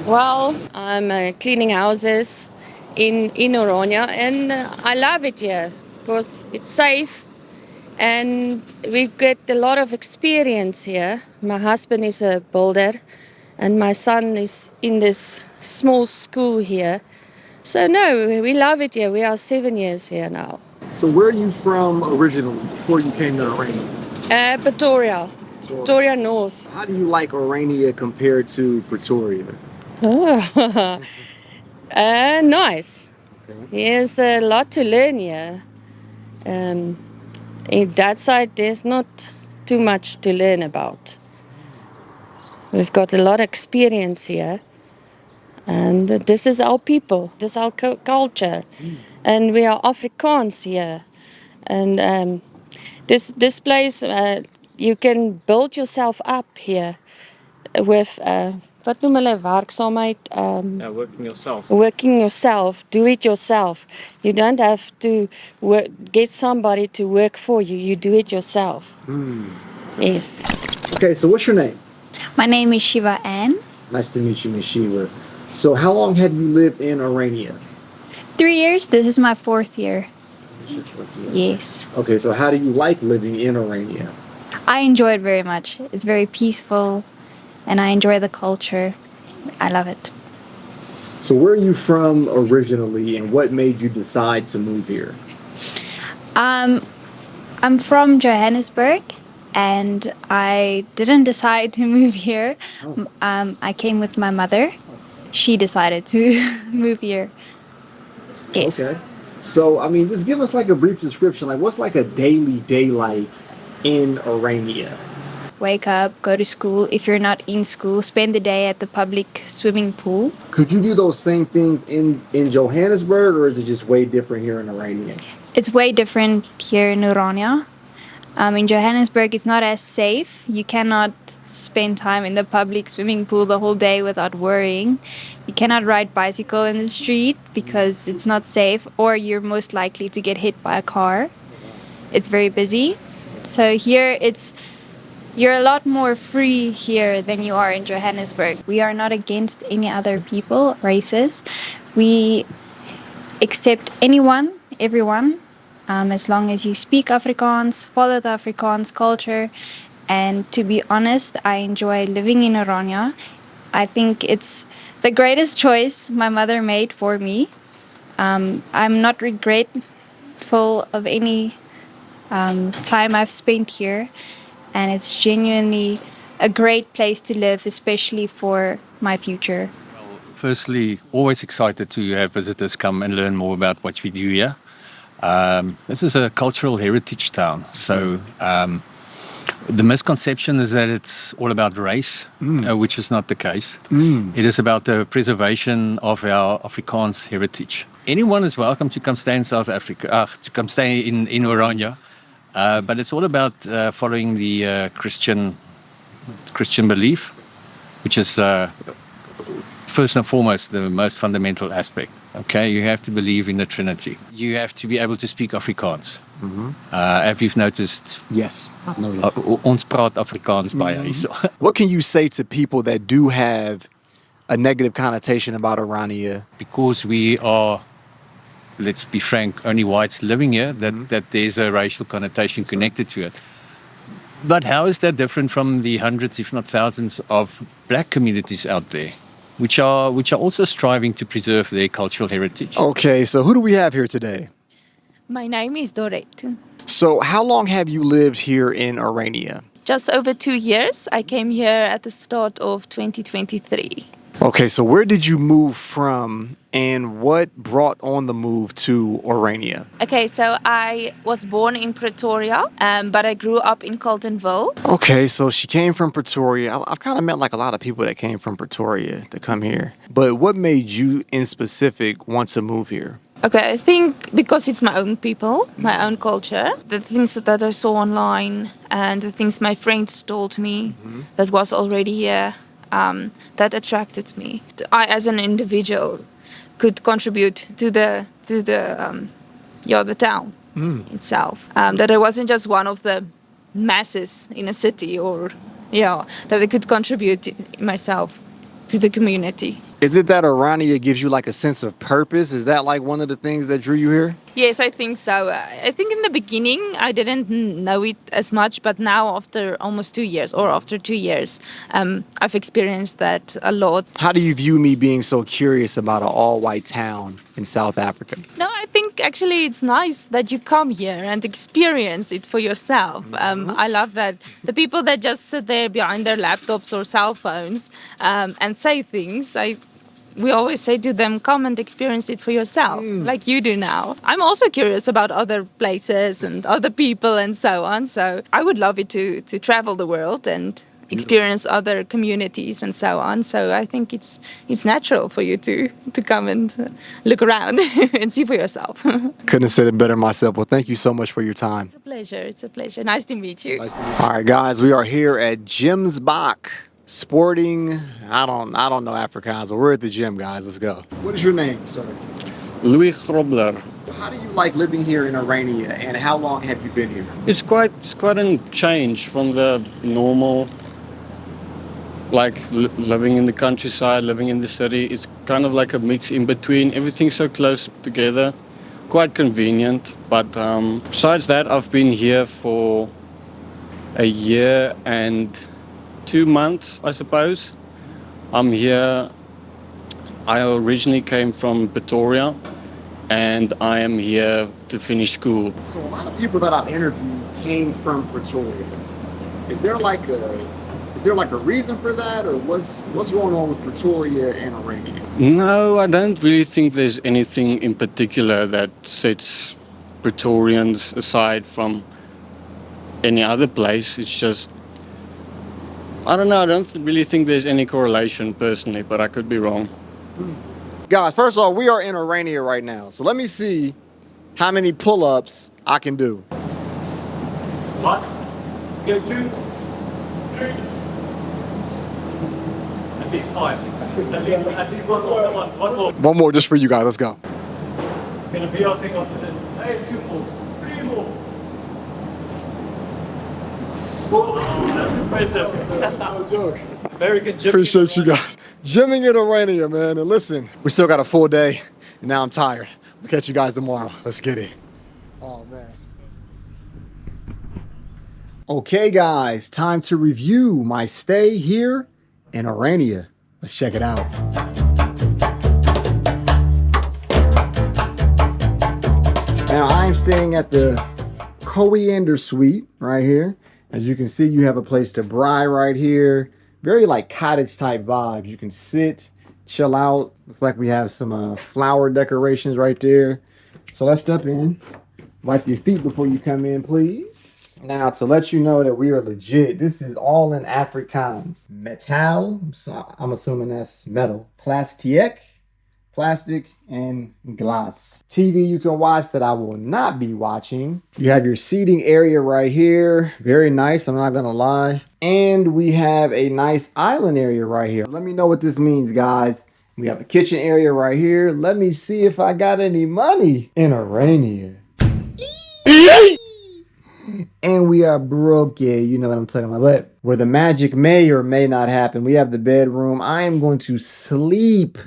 Well, I'm cleaning houses in Orania, and I love it here because it's safe and we get a lot of experience here. My husband is a builder and my son is in this small school here. So no, we love it here. We are 7 years here now. So where are you from originally before you came to Orania? Pretoria North. How do you like Orania compared to Pretoria? Oh, nice. There's a lot to learn here. In that side, there's not too much to learn about. We've got a lot of experience here. And this is our people, this is our culture. And we are Afrikaans here. And this place, you can build yourself up here with, wat noem hulle werksaamheid? Working yourself. Working yourself, do it yourself. You don't have to get somebody to work for you, you do it yourself. Yes. Okay, so what's your name? My name is Shiva Ann. Nice to meet you, Ms. Shiva. So how long have you lived in Orania? 3 years. This is my 4th year. Yes. Okay, so how do you like living in Orania? I enjoy it very much. It's very peaceful and I enjoy the culture. I love it. So where are you from originally and what made you decide to move here? I'm from Johannesburg and I didn't decide to move here. I came with my mother. She decided to move here. Yes. Okay. So, I mean, just give us like a brief description. Like, what's like a daily day like in Orania? wake up, go to school. If you're not in school, spend the day at the public swimming pool. Could you do those same things in Johannesburg, or is it just way different here in Orania? It's way different here in Orania. In Johannesburg, it's not as safe. You cannot spend time in the public swimming pool the whole day without worrying. You cannot ride bicycle in the street because it's not safe, or you're most likely to get hit by a car. It's very busy. So here you're a lot more free here than you are in Johannesburg. We are not against any other people, races. We accept anyone, everyone, as long as you speak Afrikaans, follow the Afrikaans culture. And to be honest, I enjoy living in Orania. I think it's the greatest choice my mother made for me. I'm not regretful of any time I've spent here, and it's genuinely a great place to live, especially for my future. Firstly, always excited to have visitors come and learn more about what we do here. This is a cultural heritage town, so the misconception is that it's all about race, which is not the case. It is about the preservation of our Afrikaans heritage. Anyone is welcome to come stay in South Africa, to come stay in Orania, but it's all about following the Christian belief, which is first and foremost the most fundamental aspect. Okay, you have to believe in the Trinity. You have to be able to speak Afrikaans. Have you noticed? Yes. Ons praat Afrikaans baie hierso. What can you say to people that do have a negative connotation about Orania? Because we are, let's be frank, only whites living here, that there's a racial connotation connected to it. But how is that different from the hundreds, if not thousands, of black communities out there, which are also striving to preserve their cultural heritage? Okay, so who do we have here today? My name is Dorette. So how long have you lived here in Orania? Just over 2 years. I came here at the start of 2023. Okay, so where did you move from, and what brought on the move to Orania? Okay, so I was born in Pretoria, but I grew up in Carletonville. Okay, so she came from Pretoria. I've kind of met like a lot of people that came from Pretoria to come here. But what made you in specific want to move here? Okay, I think because it's my own people, my own culture, the things that I saw online and the things my friends told me that was already here, that attracted me. I, as an individual, could contribute to the town itself. That I wasn't just one of the masses in a city, or that I could contribute myself to the community. Is it that Orania gives you like a sense of purpose? Is that like one of the things that drew you here? Yes, I think so. I think in the beginning I didn't know it as much, but now after almost 2 years, or after 2 years, I've experienced that a lot. How do you view me being so curious about an all-white town in South Africa? No, I think actually it's nice that you come here and experience it for yourself. I love that. The people that just sit there behind their laptops or cell phones and say things, we always say to them, come and experience it for yourself, like you do now. I'm also curious about other places and other people and so on. So I would love it to travel the world and experience other communities and so on. So I think it's natural for you to come and look around and see for yourself. Couldn't have said it better myself. Well, thank you so much for your time. It's a pleasure. It's a pleasure. Nice to meet you. All right, guys, we are here at Jim's Bach. Sporting, I don't know Afrikaans, but we're at the gym, guys. Let's go. What is your name, sir? Louis Grobler. How do you like living here in Orania, and how long have you been here? It's quite a change from the normal, like living in the countryside, living in the city. It's kind of like a mix in between. Everything's so close together, quite convenient. But besides that, I've been here for a year and 2 months, I suppose. I'm here. I originally came from Pretoria, and I am here to finish school. So a lot of people that I've interviewed came from Pretoria. Is there like a reason for that, or what's going on with Pretoria and Orania? No, I don't really think there's anything in particular that sets Praetorians aside from any other place. It's just I don't know. I don't really think there's any correlation personally, but I could be wrong. Guys, first of all, we are in Orania right now. So let me see how many pull-ups I can do. One, get 2, 3. At least 5. At least one more. Come on, one more. One more just for you guys. Let's go. It's gonna be our thing after this. Hey, 2 more, 3 more. Whoa, that's impressive. That's no joke. Very good gym. Appreciate you guys. Gymming in Orania, man. And listen, we still got a full day, and now I'm tired. We'll catch you guys tomorrow. Let's get it. Oh, man. Okay, guys, time to review my stay here in Orania. Let's check it out. Now, I'm staying at the Coriander Suite right here. As you can see, you have a place to braai right here. Very like cottage type vibes. You can sit, chill out. Looks like we have some flower decorations right there. So let's step in. Wipe your feet before you come in, please. Now, to let you know that we are legit, this is all in Afrikaans. Metal, so I'm assuming that's metal. Plastic, and glass. TV you can watch that I will not be watching. You have your seating area right here. Very nice, I'm not gonna lie. And we have a nice island area right here. Let me know what this means, guys. We have a kitchen area right here. Let me see if I got any money in Orania. And we are broke, yeah, you know what I'm talking about. But where the magic may or may not happen, we have the bedroom. I am going to sleep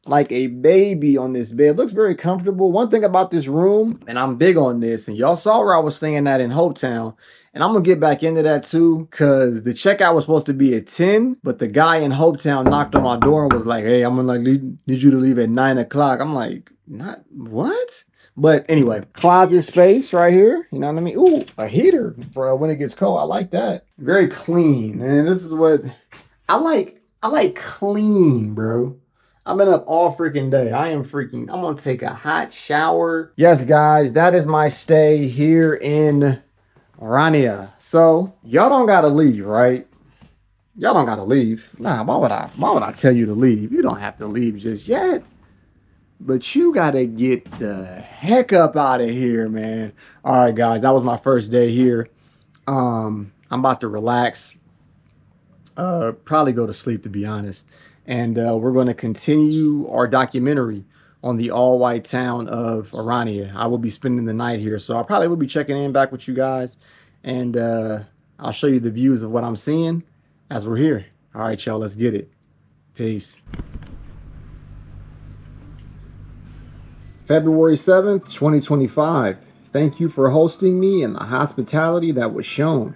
like a baby on this bed. It looks very comfortable. One thing about this room, and I'm big on this, and y'all saw where I was staying at in Hopetown, and I'm gonna get back into that too, because the checkout was supposed to be at 10, but the guy in Hopetown knocked on my door and was like, hey, I'm gonna need you to leave at 9 o'clock. I'm like, not what? But anyway, closet space right here. You know what I mean? Ooh, a heater for when it gets cold. I like that. Very clean. And this is what I like. I like clean, bro. I've been up all freaking day. I'm gonna take a hot shower. Yes, guys, that is my stay here in Orania. So y'all don't gotta leave, right? Y'all don't gotta leave. Nah, why would I tell you to leave? You don't have to leave just yet. But you gotta get the heck up out of here, man. All right, guys, that was my first day here. I'm about to relax. Probably go to sleep, to be honest. And we're going to continue our documentary on the all-white town of Orania. I will be spending the night here, so I probably will be checking in back with you guys. And I'll show you the views of what I'm seeing as we're here. All right, y'all, let's get it. Peace. February 7th, 2025. Thank you for hosting me and the hospitality that was shown.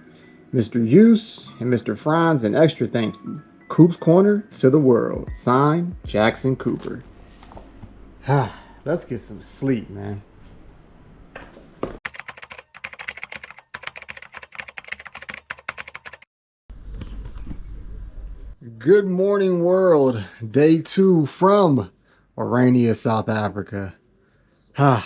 Mr. Juice and Mr. Franz, an extra thank you. Coop's Corner to the world. Signed, Jackson Cooper. Let's get some sleep, man. Good morning, world. Day 2 from Orania, South Africa. I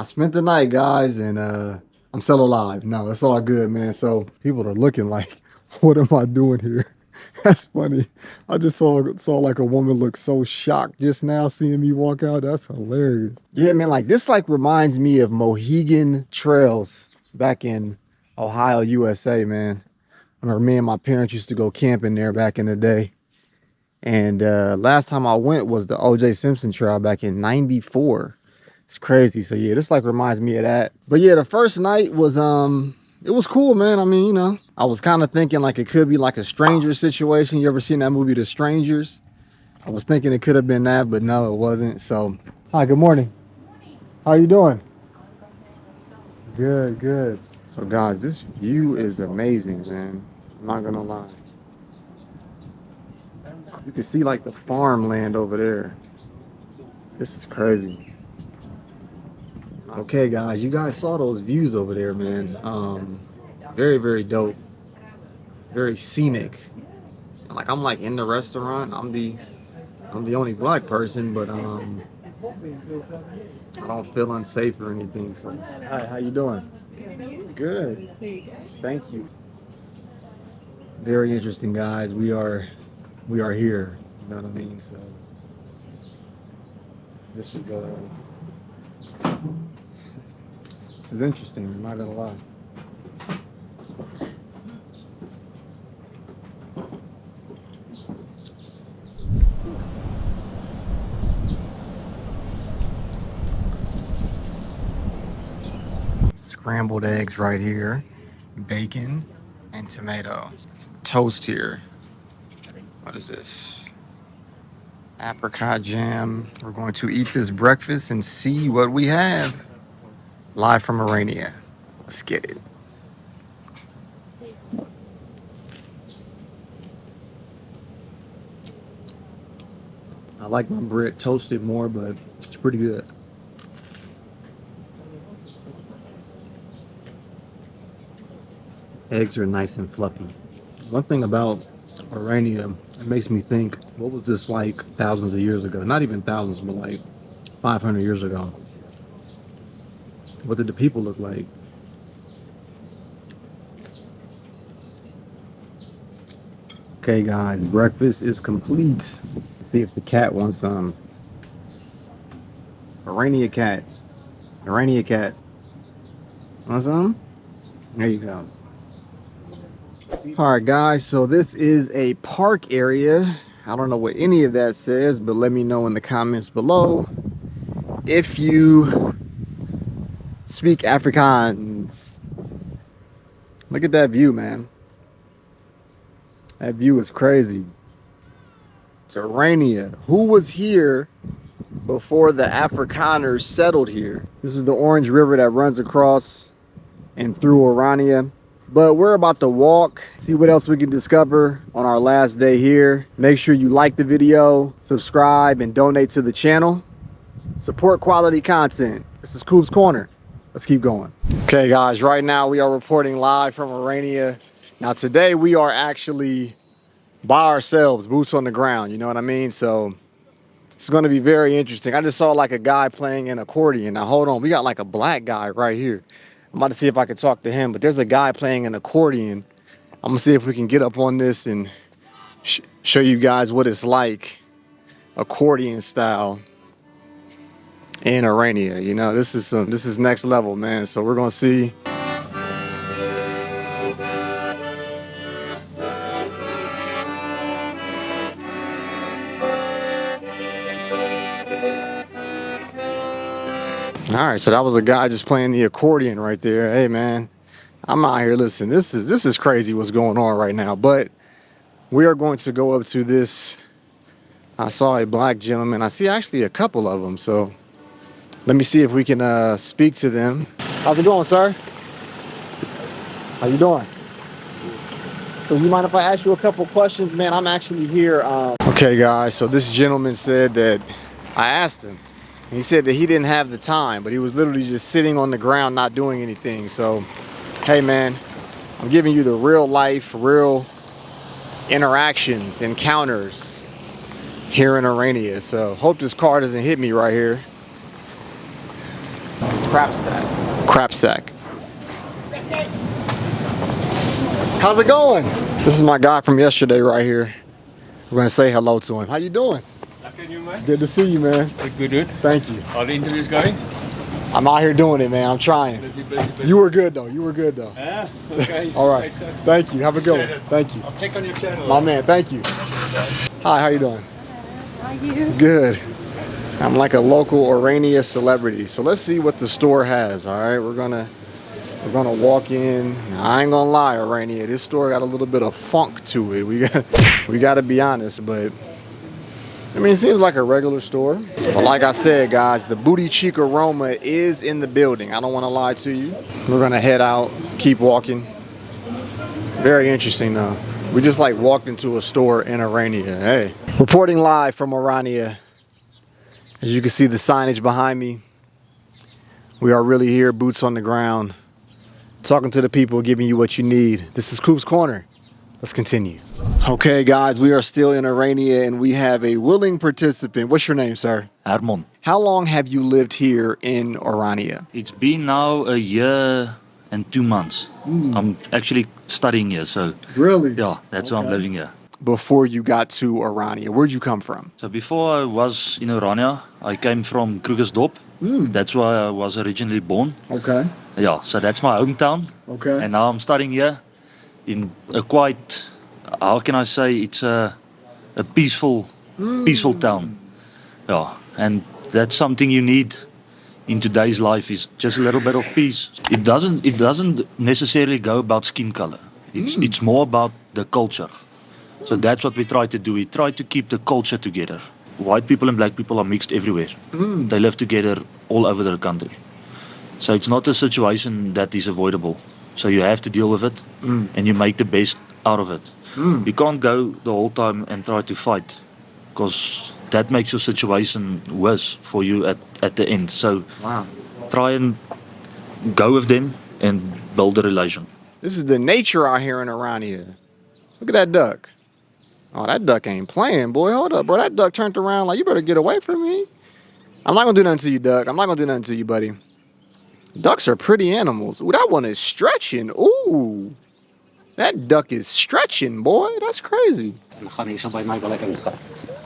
spent the night, guys, and I'm still alive. No, it's all good, man. So people are looking like, what am I doing here? That's funny. I just saw like a woman look so shocked just now seeing me walk out. That's hilarious. Yeah, man, like this like reminds me of Mohegan Trails back in Ohio, USA, man. I remember me and my parents used to go camping there back in the day. And last time I went was the O.J. Simpson Trail back in '94. It's crazy. So yeah, this like reminds me of that. But yeah, the first night was it was cool, man. I mean, you know, I was kind of thinking like it could be like a stranger situation. You ever seen that movie, The Strangers? I was thinking it could have been that, but no, it wasn't. So, hi, good morning. How are you doing? Good, good. So guys, this view is amazing, man. I'm not gonna lie. You can see like the farmland over there. This is crazy. Okay, guys, you guys saw those views over there, man. Very, very dope. Very scenic. Like I'm like in the restaurant. I'm the only black person, but I don't feel unsafe or anything. So, hi, how you doing? Good. Thank you. Very interesting, guys. We are here. You know what I mean? So this is interesting. I'm not gonna lie. Scrambled eggs right here, bacon and tomato. Some toast here. What is this? Apricot jam. We're going to eat this breakfast and see what we have. Live from Orania. Let's get it. I like my bread toasted more, but it's pretty good. Eggs are nice and fluffy. One thing about Orania, it makes me think, what was this like thousands of years ago? Not even thousands, but like 500 years ago. What did the people look like? Okay, guys, breakfast is complete. Let's see if the cat wants some. Orania cat. Orania cat. Want some? There you go. All right, guys, so this is a park area. I don't know what any of that says, but let me know in the comments below if you speak Afrikaans. Look at that view, man. That view is crazy. It's Orania. Who was here before the Afrikaners settled here? This is the Orange River that runs across and through Orania. But we're about to walk, see what else we can discover on our last day here. Make sure you like the video, subscribe, and donate to the channel. Support quality content. This is Coop's Corner. Let's keep going. Okay, guys, right now we are reporting live from Orania. Now today we are actually by ourselves, boots on the ground, you know what I mean? So it's gonna be very interesting. I just saw like a guy playing an accordion. Now hold on, we got like a black guy right here. I'm about to see if I can talk to him, but there's a guy playing an accordion. I'm gonna see if we can get up on this and show you guys what it's like, accordion style in Orania. You know, this is next level, man. So we're gonna see. All right, so that was a guy just playing the accordion right there. Hey, man, I'm out here. Listen, this is crazy what's going on right now. But we are going to go up to this. I saw a black gentleman. I see actually a couple of them. So let me see if we can speak to them. How's it going, sir? How you doing? So you mind if I ask you a couple questions, man? I'm actually here. Okay, guys. So this gentleman said that I asked him. He said that he didn't have the time, but he was literally just sitting on the ground, not doing anything. So, hey, man, I'm giving you the real life, real interactions, encounters here in Orania. So, hope this car doesn't hit me right here. Crap sack. Crap sack. How's it going? This is my guy from yesterday right here. We're going to say hello to him. How you doing? Good to see you, man. Good. Thank you. How are the interviews going? I'm out here doing it, man. I'm trying. Busy. You were good, though. Yeah, okay. All right. So. Thank you. Have a good one. Thank you. I'll check on your channel. My man, thank you. Hi, how you doing? How are you? Good. I'm like a local Orania celebrity. So let's see what the store has, all right? We're gonna walk in. Now, I ain't gonna lie, Orania, this store got a little bit of funk to it. We got to be honest, but I mean, it seems like a regular store. But like I said, guys, the booty cheek aroma is in the building. I don't want to lie to you. We're going to head out, keep walking. Very interesting, though. We just like walked into a store in Orania. Hey. Reporting live from Orania. As you can see the signage behind me. We are really here, boots on the ground. Talking to the people, giving you what you need. This is Coop's Corner. Let's continue. Okay, guys, we are still in Orania and we have a willing participant. What's your name, sir? Hermon. How long have you lived here in Orania? It's been now a year and 2 months. I'm actually studying here, so Really? yeah, that's why I'm living here. Before you got to Orania, where'd you come from? So before I was in Orania, I came from Krugersdorp. That's where I was originally born. Okay. Yeah, so that's my hometown. Okay. And now I'm studying here in a quite, how can I say, it's a peaceful town. Yeah, and that's something you need in today's life, is just a little bit of peace. It doesn't necessarily go about skin color. It's more about the culture. So that's what we try to do. We try to keep the culture together. White people and black people are mixed everywhere. They live together all over the country. So it's not a situation that is avoidable. So you have to deal with it, and you make the best out of it. You can't go the whole time and try to fight, because that makes your situation worse for you at the end. So try and go with them and build a relation. This is the nature out here in Orania. Look at that duck. Oh, that duck ain't playing, boy. Hold up, bro. That duck turned around like, you better get away from me. I'm not gonna do nothing to you, duck. I'm not gonna do nothing to you, buddy. Ducks are pretty animals. Ooh, that one is stretching. Ooh. That duck is stretching, boy. That's crazy.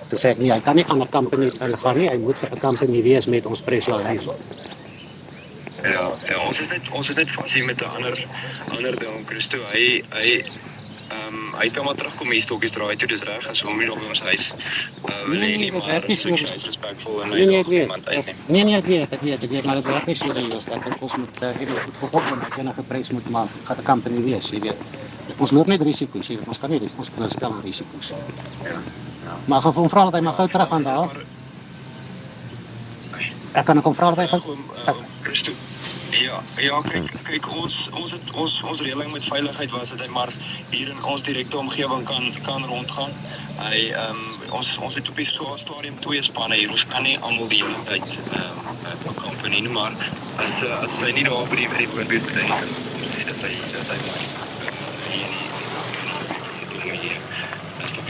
Toe sê ek nie, hy kan nie aan 'n company gaan nie, hy moet 'n company wees met ons pressualize. Ja, ons is net vas hier met 'n ander ding, Christo. Hy kan maar terugkom hier stokkies draai toe, dis reg, as hom nie nog by ons huis wil hê nie, maar hy's respectful en hy iemand uit nie. Nee, ek weet, maar dit werk nie so dat ons moet goed gehop word, ek enige prys moet maak, gaan 'n company wees, jy weet. Ons loop net risiko's, jy weet, ons kan nie ons stel aan risiko's. Maar gaan hom vra dat hy maar gou terug gaan daal. Ek kan hom vra dat hy gaan Christo. Ja, kyk ons reëling met veiligheid was dat hy maar hier in ons direkte omgewing kan rondgaan. Hy ons het op die stadium 2 spanne hier. Ons kan nie almal die hele tyd company nie, maar as hy nie daar by die voorbeeld bly kan sê dat hy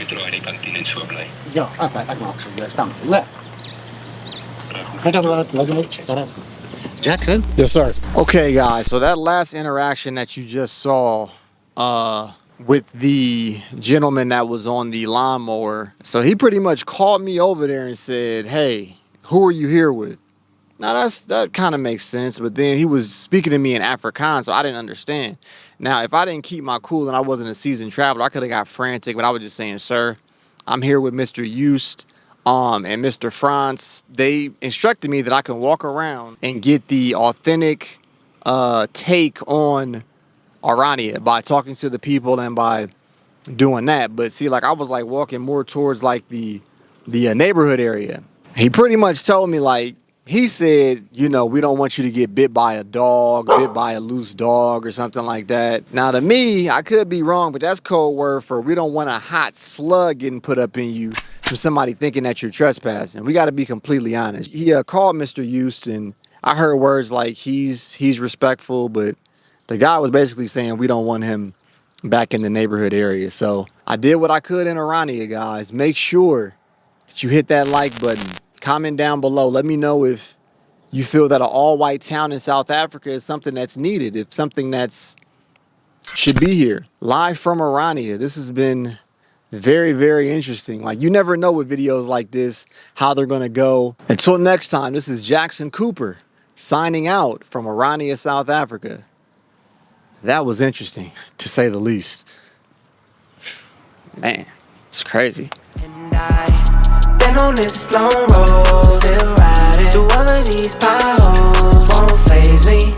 draai in die kantine en so bly. Ja, ek maak so, jy staan. Jackson? Yes, sir. Okay, guys, so that last interaction that you just saw with the gentleman that was on the lawnmower, so he pretty much called me over there and said, hey, who are you here with? Now, that kind of makes sense, but then he was speaking to me in Afrikaans, so I didn't understand. Now, if I didn't keep my cool and I wasn't a seasoned traveler, I could have got frantic, but I was just saying, sir, I'm here with Mr. Joost and Mr. Frans. They instructed me that I can walk around and get the authentic take on Orania by talking to the people and by doing that. But see, like I was like walking more towards like the neighborhood area. He pretty much told me, like, he said, you know, we don't want you to get bit by a dog, bit by a loose dog or something like that. Now, to me, I could be wrong, but that's code word for we don't want a hot slug getting put up in you from somebody thinking that you're trespassing. We got to be completely honest. He called Mr. Houston. I heard words like he's respectful, but the guy was basically saying we don't want him back in the neighborhood area. So I did what I could in Orania, guys. Make sure that you hit that like button. Comment down below. Let me know if you feel that an all-white town in South Africa is something that's needed, if something that's should be here. Live from Orania. This has been very, very interesting. Like, you never know with videos like this how they're going to go. Until next time, this is Jackson Cooper signing out from Orania, South Africa. That was interesting, to say the least. Man, it's crazy. Been on this long road, still riding through all of these potholes, won't faze me.